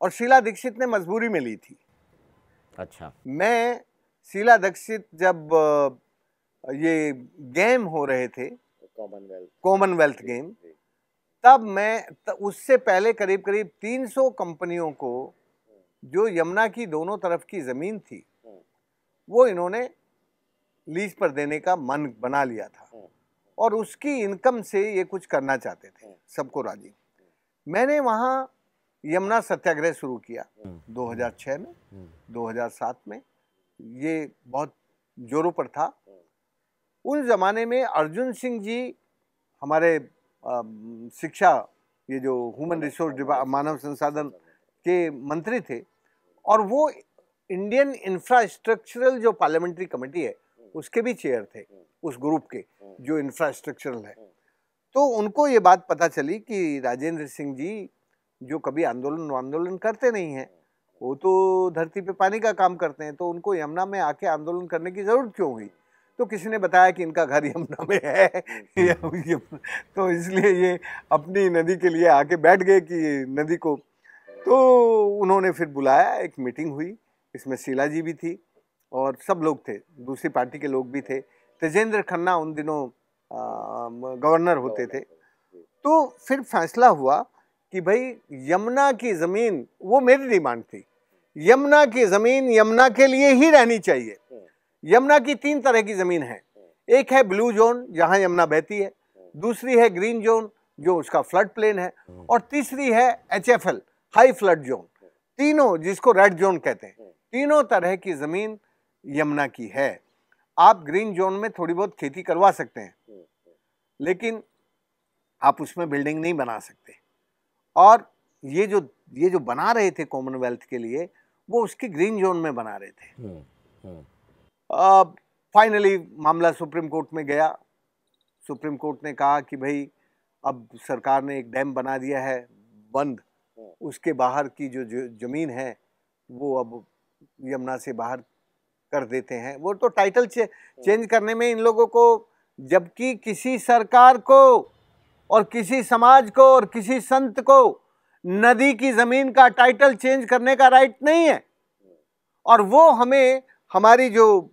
और शीला दीक्षित ने मजबूरी में ली थी। अच्छा। मैं शीला दीक्षित जब ये गेम हो रहे थे, कॉमनवेल्थ गेम, तब मैं उससे पहले करीब करीब 300 कंपनियों को जो यमुना की दोनों तरफ की जमीन थी वो इन्होंने लीज पर देने का मन बना लिया था और उसकी इनकम से ये कुछ करना चाहते थे, सबको राजी। मैंने वहाँ यमुना सत्याग्रह शुरू किया 2006 में, 2007 में, ये बहुत जोरों पर था। उस जमाने में अर्जुन सिंह जी हमारे शिक्षा, ये जो ह्यूमन रिसोर्स मानव संसाधन के मंत्री थे, और वो इंडियन इंफ्रास्ट्रक्चरल जो पार्लियामेंट्री कमेटी है उसके भी चेयर थे, उस ग्रुप के जो इंफ्रास्ट्रक्चरल है। तो उनको ये बात पता चली कि राजेंद्र सिंह जी जो कभी आंदोलन करते नहीं हैं, वो तो धरती पे पानी का काम करते हैं, तो उनको यमुना में आके आंदोलन करने की जरूरत क्यों हुई? तो किसी ने बताया कि इनका घर यमुना में है तो इसलिए ये अपनी नदी के लिए आके बैठ गए कि नदी को। तो उन्होंने फिर बुलाया, एक मीटिंग हुई, इसमें शीला जी भी थी और सब लोग थे, दूसरी पार्टी के लोग भी थे। तेजेंद्र खन्ना उन दिनों गवर्नर होते थे। तो फिर फैसला हुआ कि भाई यमुना की ज़मीन, वो मेरी डिमांड थी, यमुना की ज़मीन यमुना के लिए ही रहनी चाहिए। यमुना की 3 तरह की ज़मीन है, एक है ब्लू जोन जहां यमुना बहती है, दूसरी है ग्रीन जोन जो उसका फ्लड प्लेन है, और तीसरी है HFL हाई फ्लड जोन, तीनों जिसको रेड जोन कहते हैं। तीनों तरह की ज़मीन यमुना की है। आप ग्रीन जोन में थोड़ी बहुत खेती करवा सकते हैं, लेकिन आप उसमें बिल्डिंग नहीं बना सकते। और ये जो बना रहे थे कॉमनवेल्थ के लिए, वो उसकी ग्रीन जोन में बना रहे थे। फाइनली मामला सुप्रीम कोर्ट में गया। सुप्रीम कोर्ट ने कहा कि भाई अब सरकार ने एक डैम बना दिया है बंद, उसके बाहर की जो जमीन है वो अब यमुना से बाहर कर देते हैं। वो तो टाइटल चेंज करने में इन लोगों को, जबकि किसी सरकार को और किसी समाज को और किसी संत को नदी की जमीन का टाइटल चेंज करने का राइट नहीं है। और वो हमें, हमारी जो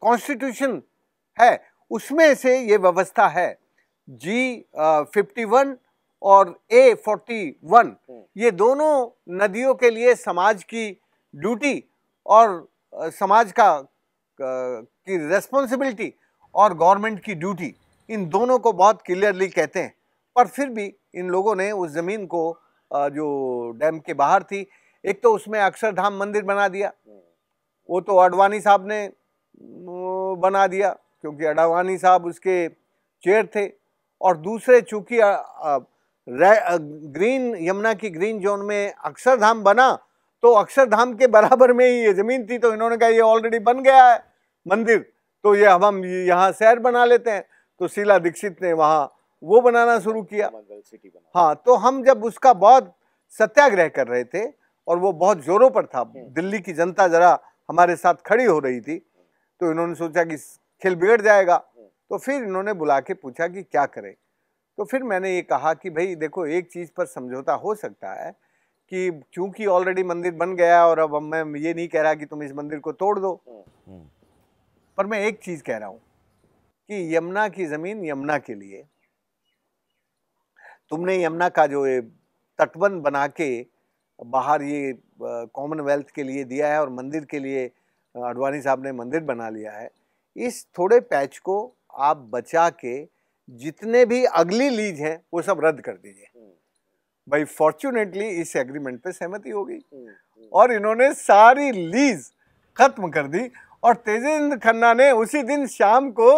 कॉन्स्टिट्यूशन है उसमें से ये व्यवस्था है, G51 और A41, ये दोनों नदियों के लिए समाज की ड्यूटी और समाज का की रिस्पॉन्सिबिलिटी और गवर्नमेंट की ड्यूटी, इन दोनों को बहुत क्लियरली कहते हैं। पर फिर भी इन लोगों ने उस ज़मीन को जो डैम के बाहर थी, एक तो उसमें अक्षरधाम मंदिर बना दिया, वो तो अडवाणी साहब ने बना दिया क्योंकि अडवाणी साहब उसके चेयर थे। और दूसरे चूंकि ग्रीन यमुना की ग्रीन जोन में अक्षरधाम बना, तो अक्षरधाम के बराबर में ही ये ज़मीन थी, तो इन्होंने कहा ये ऑलरेडी बन गया है मंदिर, तो ये हम यहाँ शहर बना लेते हैं। तो शीला दीक्षित ने वहाँ वो बनाना शुरू किया। हाँ, तो हम जब उसका बहुत सत्याग्रह कर रहे थे और वो बहुत जोरों पर था, दिल्ली की जनता जरा हमारे साथ खड़ी हो रही थी, तो इन्होंने सोचा कि खेल बिगड़ जाएगा। तो फिर इन्होंने बुला के पूछा कि क्या करें। तो फिर मैंने ये कहा कि भाई देखो, एक चीज़ पर समझौता हो सकता है कि क्योंकि ऑलरेडी मंदिर बन गया और अब मैं ये नहीं कह रहा कि तुम इस मंदिर को तोड़ दो, पर मैं एक चीज़ कह रहा हूँ कि यमुना की ज़मीन यमुना के लिए, तुमने यमुना का जो तटबंध बना के बाहर ये कॉमनवेल्थ के लिए दिया है और मंदिर के लिए अडवाणी साहब ने मंदिर बना लिया है, इस थोड़े पैच को आप बचा के जितने भी अगली लीज हैं वो सब रद्द कर दीजिए। भाई फॉर्चुनेटली इस एग्रीमेंट पे सहमति हो गई और इन्होंने सारी लीज खत्म कर दी। और तेजेंद्र खन्ना ने उसी दिन शाम को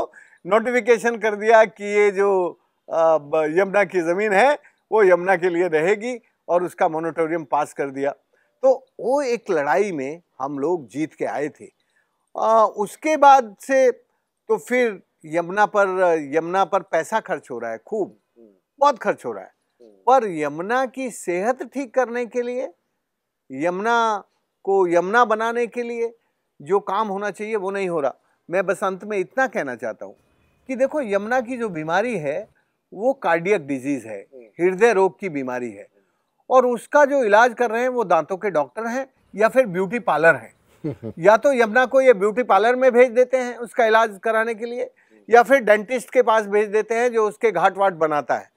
नोटिफिकेशन कर दिया कि ये जो यमुना की ज़मीन है वो यमुना के लिए रहेगी और उसका मोनिटोरियम पास कर दिया। तो वो एक लड़ाई में हम लोग जीत के आए थे। उसके बाद से तो फिर यमुना पर पैसा खर्च हो रहा है, खूब बहुत खर्च हो रहा है, पर यमुना की सेहत ठीक करने के लिए, यमुना को यमुना बनाने के लिए जो काम होना चाहिए वो नहीं हो रहा। मैं बस अंत में इतना कहना चाहता हूँ कि देखो, यमुना की जो बीमारी है वो कार्डियक डिजीज है, हृदय रोग की बीमारी है, और उसका जो इलाज कर रहे हैं वो दांतों के डॉक्टर हैं या फिर ब्यूटी पार्लर हैं। या तो यमुना को ये ब्यूटी पार्लर में भेज देते हैं उसका इलाज कराने के लिए, या फिर डेंटिस्ट के पास भेज देते हैं जो उसके घाट वाट बनाता है।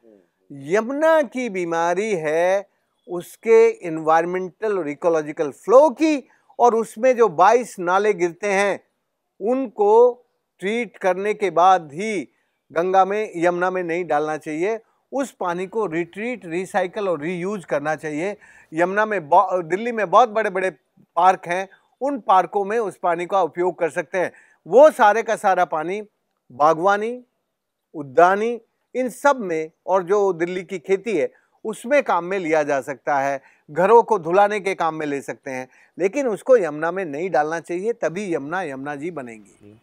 यमुना की बीमारी है उसके इन्वायरमेंटल और इकोलॉजिकल फ्लो की, और उसमें जो 22 नाले गिरते हैं उनको ट्रीट करने के बाद ही गंगा में, यमुना में नहीं डालना चाहिए। उस पानी को रिट्रीट, रिसाइकल और रीयूज करना चाहिए। यमुना में, दिल्ली में बहुत बड़े बड़े पार्क हैं, उन पार्कों में उस पानी का उपयोग कर सकते हैं। वो सारे का सारा पानी बागवानी, उद्यानी, इन सब में, और जो दिल्ली की खेती है उसमें काम में लिया जा सकता है, घरों को धुलाने के काम में ले सकते हैं, लेकिन उसको यमुना में नहीं डालना चाहिए, तभी यमुना यमुना जी बनेंगी।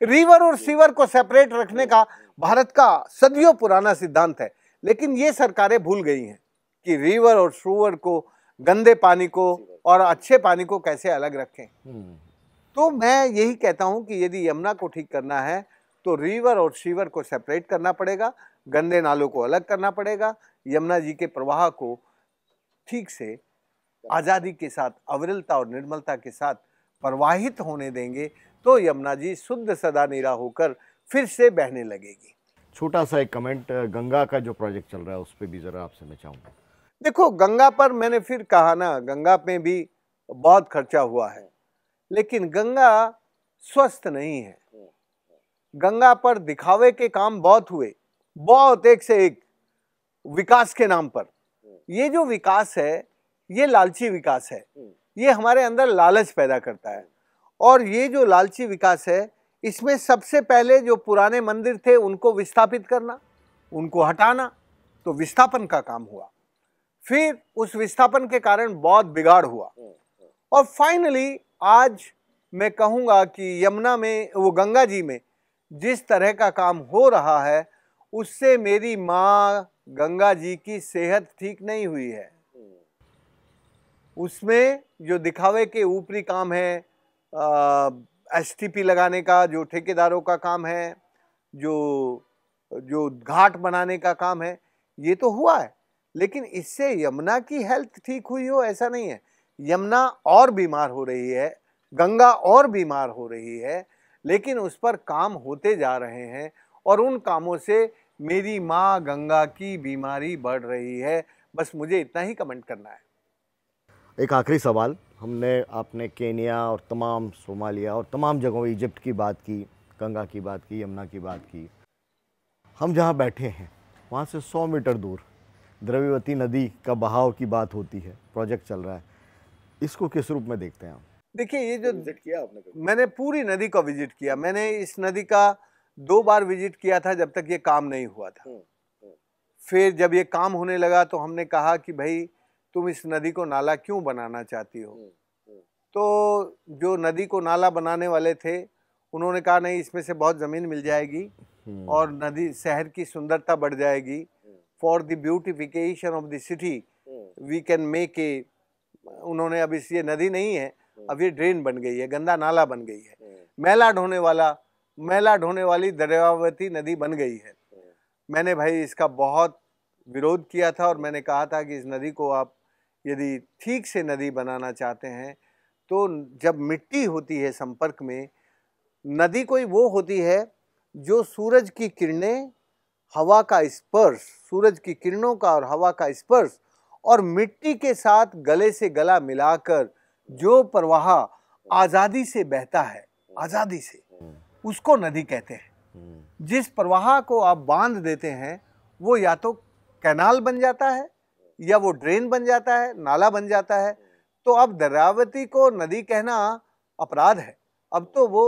रिवर और सीवर को सेपरेट रखने का भारत का सदियों पुराना सिद्धांत है, लेकिन ये सरकारें भूल गई हैं कि रिवर और सीवर को, गंदे पानी को और अच्छे पानी को कैसे अलग रखें। तो मैं यही कहता हूं कि यदि यमुना को ठीक करना है तो रिवर और सीवर को सेपरेट करना पड़ेगा, गंदे नालों को अलग करना पड़ेगा, यमुना जी के प्रवाह को ठीक से आज़ादी के साथ, अविरलता और निर्मलता के साथ प्रवाहित होने देंगे तो यमुना जी शुद्ध सदा नीरा होकर फिर से बहने लगेगी। छोटा सा एक कमेंट, गंगा का जो प्रोजेक्ट चल रहा है उस पर भी ज़रा आपसे मैं चाहूँगा। देखो, गंगा पर मैंने फिर कहा ना, गंगा पे भी बहुत खर्चा हुआ है, लेकिन गंगा स्वस्थ नहीं है। गंगा पर दिखावे के काम बहुत हुए, बहुत, एक से एक, विकास के नाम पर। ये जो विकास है ये लालची विकास है, ये हमारे अंदर लालच पैदा करता है। और ये जो लालची विकास है, इसमें सबसे पहले जो पुराने मंदिर थे उनको विस्थापित करना, उनको हटाना, तो विस्थापन का काम हुआ। फिर उस विस्थापन के कारण बहुत बिगाड़ हुआ, और फाइनली आज मैं कहूँगा कि यमुना में, वो गंगा जी में जिस तरह का काम हो रहा है उससे मेरी माँ गंगा जी की सेहत ठीक नहीं हुई है। उसमें जो दिखावे के ऊपरी काम है, एसटीपी लगाने का जो ठेकेदारों का काम है, जो घाट बनाने का काम है, ये तो हुआ है, लेकिन इससे यमुना की हेल्थ ठीक हुई हो ऐसा नहीं है। यमुना और बीमार हो रही है, गंगा और बीमार हो रही है, लेकिन उस पर काम होते जा रहे हैं और उन कामों से मेरी माँ गंगा की बीमारी बढ़ रही है। बस मुझे इतना ही कमेंट करना है। एक आखिरी सवाल, हमने आपने केनिया और तमाम सोमालिया और तमाम जगहों, इजिप्ट की बात की, गंगा की बात की, यमुना की बात की। हम जहाँ बैठे हैं वहाँ से 100 मीटर दूर द्रव्यवती नदी का बहाव की बात होती है, प्रोजेक्ट चल रहा है, इसको किस रूप में देखते हैं आप? देखिए, ये जो विजिट किया आपने कभी? मैंने पूरी नदी को विजिट किया। मैंने इस नदी का 2 बार विजिट किया था जब तक ये काम नहीं हुआ था। फिर जब ये काम होने लगा तो हमने कहा कि भाई तुम इस नदी को नाला क्यों बनाना चाहती हो? तो जो नदी को नाला बनाने वाले थे उन्होंने कहा नहीं, इसमें से बहुत ज़मीन मिल जाएगी और नदी शहर की सुंदरता बढ़ जाएगी। For the beautification of the city we can make a, उन्होंने, अब इस ये नदी नहीं है, अब ये ड्रेन बन गई है, गंदा नाला बन गई है, मैला ढोने वाली द्रव्यवती नदी बन गई है। मैंने भाई इसका बहुत विरोध किया था और मैंने कहा था कि इस नदी को आप यदि ठीक से नदी बनाना चाहते हैं तो जब मिट्टी होती है संपर्क में, नदी कोई वो होती है जो सूरज की किरणें, हवा का स्पर्श, सूरज की किरणों का और हवा का स्पर्श और मिट्टी के साथ गले से गला मिलाकर जो प्रवाह आज़ादी से बहता है, आज़ादी से, उसको नदी कहते हैं। जिस प्रवाह को आप बांध देते हैं वो या तो कैनाल बन जाता है या वो ड्रेन बन जाता है, नाला बन जाता है। तो अब द्रव्यवती को नदी कहना अपराध है। अब तो वो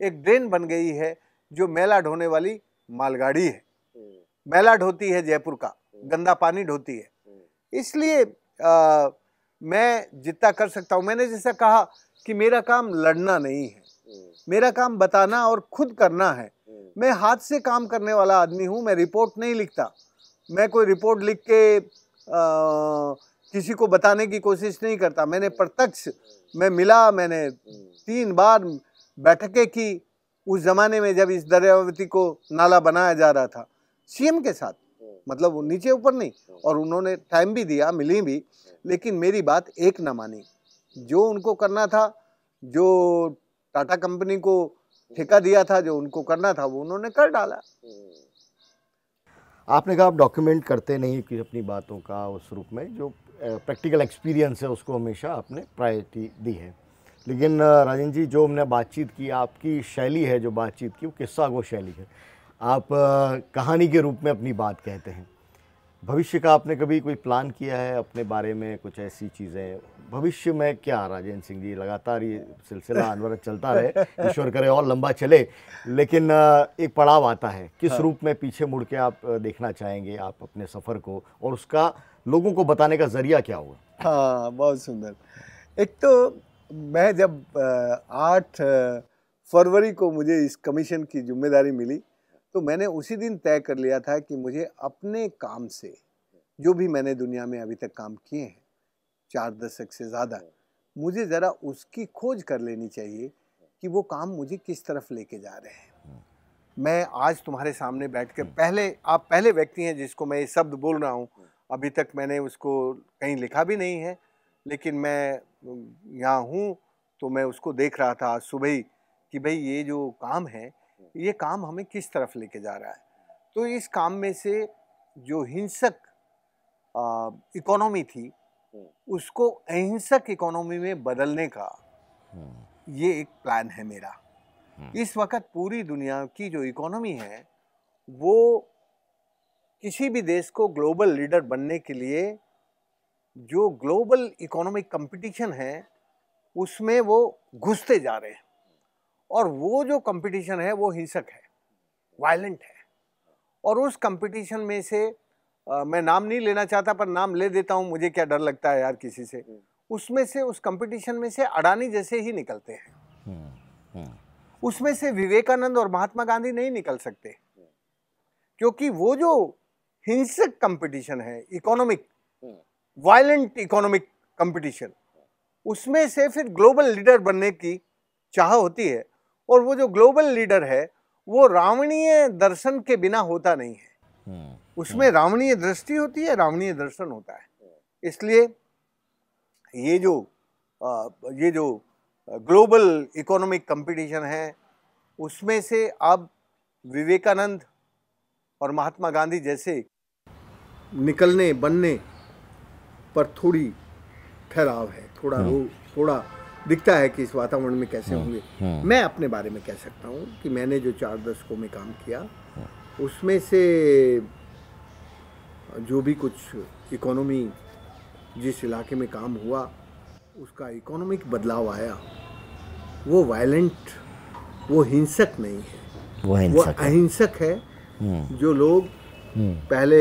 एक ड्रेन बन गई है जो मैला ढोने वाली मालगाड़ी है, मैला ढोती है जयपुर का, गंदा पानी ढोती है। इसलिए मैं जितना कर सकता हूँ, मैंने जैसा कहा कि मेरा काम लड़ना नहीं है, मेरा काम बताना और खुद करना है। मैं हाथ से काम करने वाला आदमी हूँ, मैं रिपोर्ट नहीं लिखता। मैं कोई रिपोर्ट लिख के किसी को बताने की कोशिश नहीं करता। मैंने प्रत्यक्ष, मैं मिला, मैंने 3 बार बैठकें की उस जमाने में जब इस द्रव्यवती को नाला बनाया जा रहा था, सीएम के साथ, मतलब वो नीचे ऊपर नहीं, और उन्होंने टाइम भी दिया, मिली भी, लेकिन मेरी बात एक ना मानी। जो उनको करना था, जो टाटा कंपनी को ठेका दिया था, जो उनको करना था वो उन्होंने कर डाला। आपने कहा आप डॉक्यूमेंट करते नहीं कि अपनी बातों का, उस रूप में जो प्रैक्टिकल एक्सपीरियंस है उसको हमेशा आपने प्रायोरिटी दी है। लेकिन राजेंद्र जी, जो हमने बातचीत की, आपकी शैली है जो बातचीत की, वो किस्सा गो शैली है। आप कहानी के रूप में अपनी बात कहते हैं। भविष्य का आपने कभी कोई प्लान किया है अपने बारे में, कुछ ऐसी चीज़ें भविष्य में? क्या राजेंद्र सिंह जी, लगातार ये सिलसिला अनवरत चलता रहे, ईश्वर करे और लंबा चले, लेकिन एक पड़ाव आता है। किस रूप में पीछे मुड़ के आप देखना चाहेंगे आप अपने सफ़र को, और उसका लोगों को बताने का ज़रिया क्या होगा? हाँ, बहुत सुंदर। एक तो मैं जब 8 फरवरी को मुझे इस कमीशन की जिम्मेदारी मिली तो मैंने उसी दिन तय कर लिया था कि मुझे अपने काम से, जो भी मैंने दुनिया में अभी तक काम किए हैं 4 दशक से ज़्यादा, मुझे ज़रा उसकी खोज कर लेनी चाहिए कि वो काम मुझे किस तरफ लेके जा रहे हैं। मैं आज तुम्हारे सामने बैठ कर, आप पहले व्यक्ति हैं जिसको मैं ये शब्द बोल रहा हूँ। अभी तक मैंने उसको कहीं लिखा भी नहीं है, लेकिन मैं यहाँ हूँ तो मैं उसको देख रहा था आज सुबह ही कि भाई ये जो काम है, ये काम हमें किस तरफ लेके जा रहा है। तो इस काम में से जो हिंसक इकोनॉमी थी, उसको अहिंसक इकोनॉमी में बदलने का ये एक प्लान है मेरा। इस वक्त पूरी दुनिया की जो इकोनॉमी है, वो किसी भी देश को ग्लोबल लीडर बनने के लिए जो ग्लोबल इकोनॉमिक कंपटीशन है, उसमें वो घुसते जा रहे हैं। और वो जो कंपटीशन है वो हिंसक है, वायलेंट है। और उस कंपटीशन में से मैं नाम नहीं लेना चाहता, पर नाम ले देता हूँ, मुझे क्या डर लगता है यार किसी से। उसमें से, उस कंपटीशन में से अडानी जैसे ही निकलते हैं। उसमें से विवेकानंद और महात्मा गांधी नहीं निकल सकते, क्योंकि वो जो हिंसक कंपटीशन है, इकोनॉमिक, वायलेंट इकोनॉमिक कंपटीशन, उसमें से फिर ग्लोबल लीडर बनने की चाह होती है। और वो जो ग्लोबल लीडर है वो रावणीय दर्शन के बिना होता नहीं है। उसमें रावणीय दृष्टि होती है, रावणीय दर्शन होता है। इसलिए ये जो ग्लोबल इकोनॉमिक कंपटीशन है, उसमें से अब विवेकानंद और महात्मा गांधी जैसे निकलने बनने पर थोड़ी ठहराव है, थोड़ा थोड़ा दिखता है कि इस वातावरण में कैसे होंगे। मैं अपने बारे में कह सकता हूँ कि मैंने जो 4 दशकों में काम किया उसमें से जो भी कुछ इकोनॉमी जिस इलाके में काम हुआ उसका इकोनॉमिक बदलाव आया, वो वायलेंट, वो हिंसक नहीं है, वो अहिंसक है। जो लोग पहले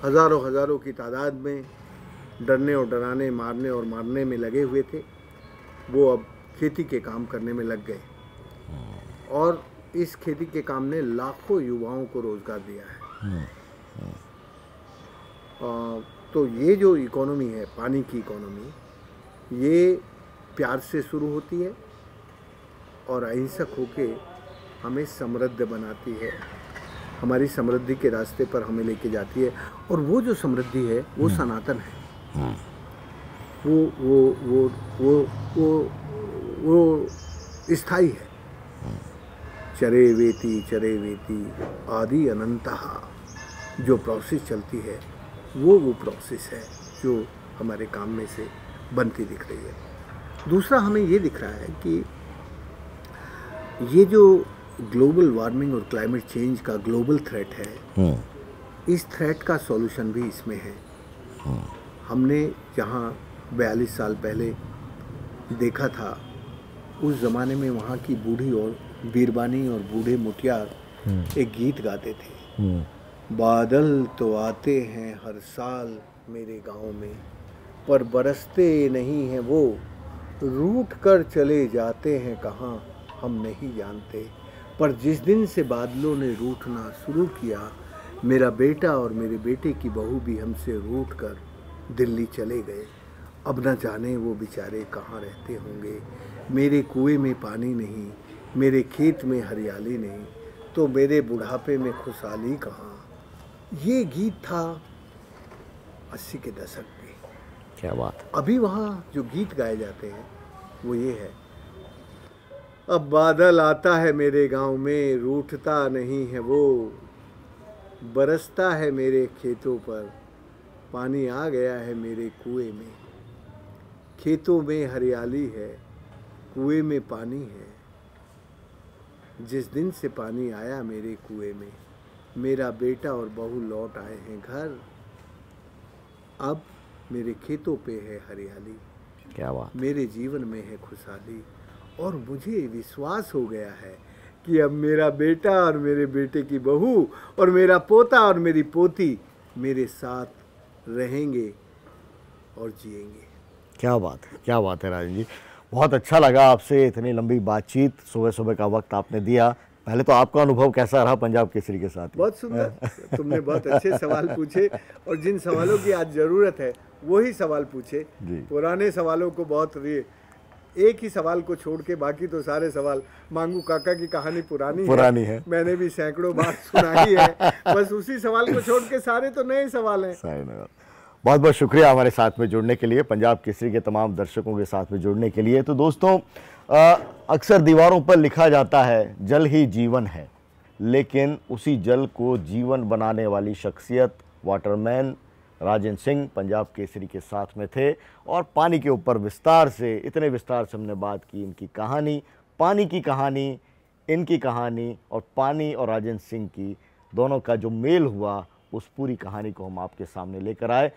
हजारों की तादाद में डरने और डराने, मारने और मारने में लगे हुए थे, वो अब खेती के काम करने में लग गए और इस खेती के काम ने लाखों युवाओं को रोजगार दिया है। तो ये जो इकोनॉमी है, पानी की इकोनॉमी, ये प्यार से शुरू होती है और अहिंसक होके हमें समृद्ध बनाती है, हमारी समृद्धि के रास्ते पर हमें लेके जाती है। और वो जो समृद्धि है वो सनातन है, वो स्थायी है। चरे वेति आदि अनंतः जो प्रोसेस चलती है वो प्रोसेस है जो हमारे काम में से बनती दिख रही है। दूसरा हमें ये दिख रहा है कि ये जो ग्लोबल वार्मिंग और क्लाइमेट चेंज का ग्लोबल थ्रेट है, इस थ्रेट का सॉल्यूशन भी इसमें है। हमने जहाँ 42 साल पहले देखा था, उस ज़माने में वहाँ की बूढ़ी और बीरबानी और बूढ़े मुटियार एक गीत गाते थे, बादल तो आते हैं हर साल मेरे गांव में, पर बरसते नहीं हैं वो, रूठ कर चले जाते हैं कहाँ हम नहीं जानते। पर जिस दिन से बादलों ने रूठना शुरू किया, मेरा बेटा और मेरे बेटे की बहू भी हमसे रूठ कर दिल्ली चले गए। अब न जाने वो बेचारे कहाँ रहते होंगे। मेरे कुएं में पानी नहीं, मेरे खेत में हरियाली नहीं, तो मेरे बुढ़ापे में खुशहाली कहाँ। ये गीत था 80 के दशक में। क्या बात। अभी वहाँ जो गीत गाए जाते हैं वो ये है, अब बादल आता है मेरे गांव में, रूठता नहीं है वो, बरसता है मेरे खेतों पर, पानी आ गया है मेरे कुएं में। खेतों में हरियाली है, कुएं में पानी है, जिस दिन से पानी आया मेरे कुएं में, मेरा बेटा और बहू लौट आए हैं घर। अब मेरे खेतों पे है हरियाली, क्या बात। मेरे जीवन में है खुशहाली। और मुझे विश्वास हो गया है कि अब मेरा बेटा और मेरे बेटे की बहू और मेरा पोता और मेरी पोती मेरे साथ रहेंगे और जिएंगे। क्या बात है, क्या बात है राजन जी। बहुत अच्छा लगा आपसे इतनी लंबी बातचीत, सुबह सुबह का वक्त आपने दिया। पहले तो आपका अनुभव कैसा रहा पंजाब केसरी के साथ? बहुत सुंदर, तुमने बहुत अच्छे सवाल पूछे और जिन सवालों की आज ज़रूरत है वही सवाल पूछे। पुराने सवालों को बहुत एक ही सवाल को छोड़ के बाकी तो सारे सवाल, मांगू काका की कहानी पुरानी है, मैंने भी सैकड़ों बार सुनाई है, बस उसी सवाल को छोड़ के सारे तो नए सवाल हैं। बहुत बहुत शुक्रिया हमारे साथ में जुड़ने के लिए, पंजाब केसरी के तमाम दर्शकों के साथ में जुड़ने के लिए। तो दोस्तों, अक्सर दीवारों पर लिखा जाता है जल ही जीवन है, लेकिन उसी जल को जीवन बनाने वाली शख्सियत वाटरमैन राजन सिंह पंजाब केसरी के साथ में थे और पानी के ऊपर विस्तार से, इतने विस्तार से हमने बात की। इनकी कहानी, पानी की कहानी, इनकी कहानी और पानी और राजन सिंह की दोनों का जो मेल हुआ, उस पूरी कहानी को हम आपके सामने लेकर आए।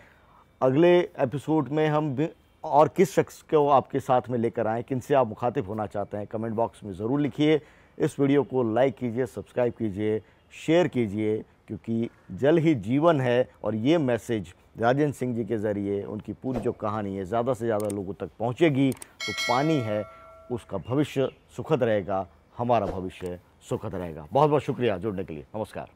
अगले एपिसोड में हम और किस शख्स को आपके साथ में लेकर आएँ, किनसे आप मुखातिब होना चाहते हैं, कमेंट बॉक्स में ज़रूर लिखिए। इस वीडियो को लाइक कीजिए, सब्सक्राइब कीजिए, शेयर कीजिए, क्योंकि जल ही जीवन है। और ये मैसेज राजन सिंह जी के ज़रिए, उनकी पूरी जो कहानी है, ज़्यादा से ज़्यादा लोगों तक पहुँचेगी। तो पानी है, उसका भविष्य सुखद रहेगा, हमारा भविष्य सुखद रहेगा। बहुत बहुत शुक्रिया जुड़ने के लिए। नमस्कार।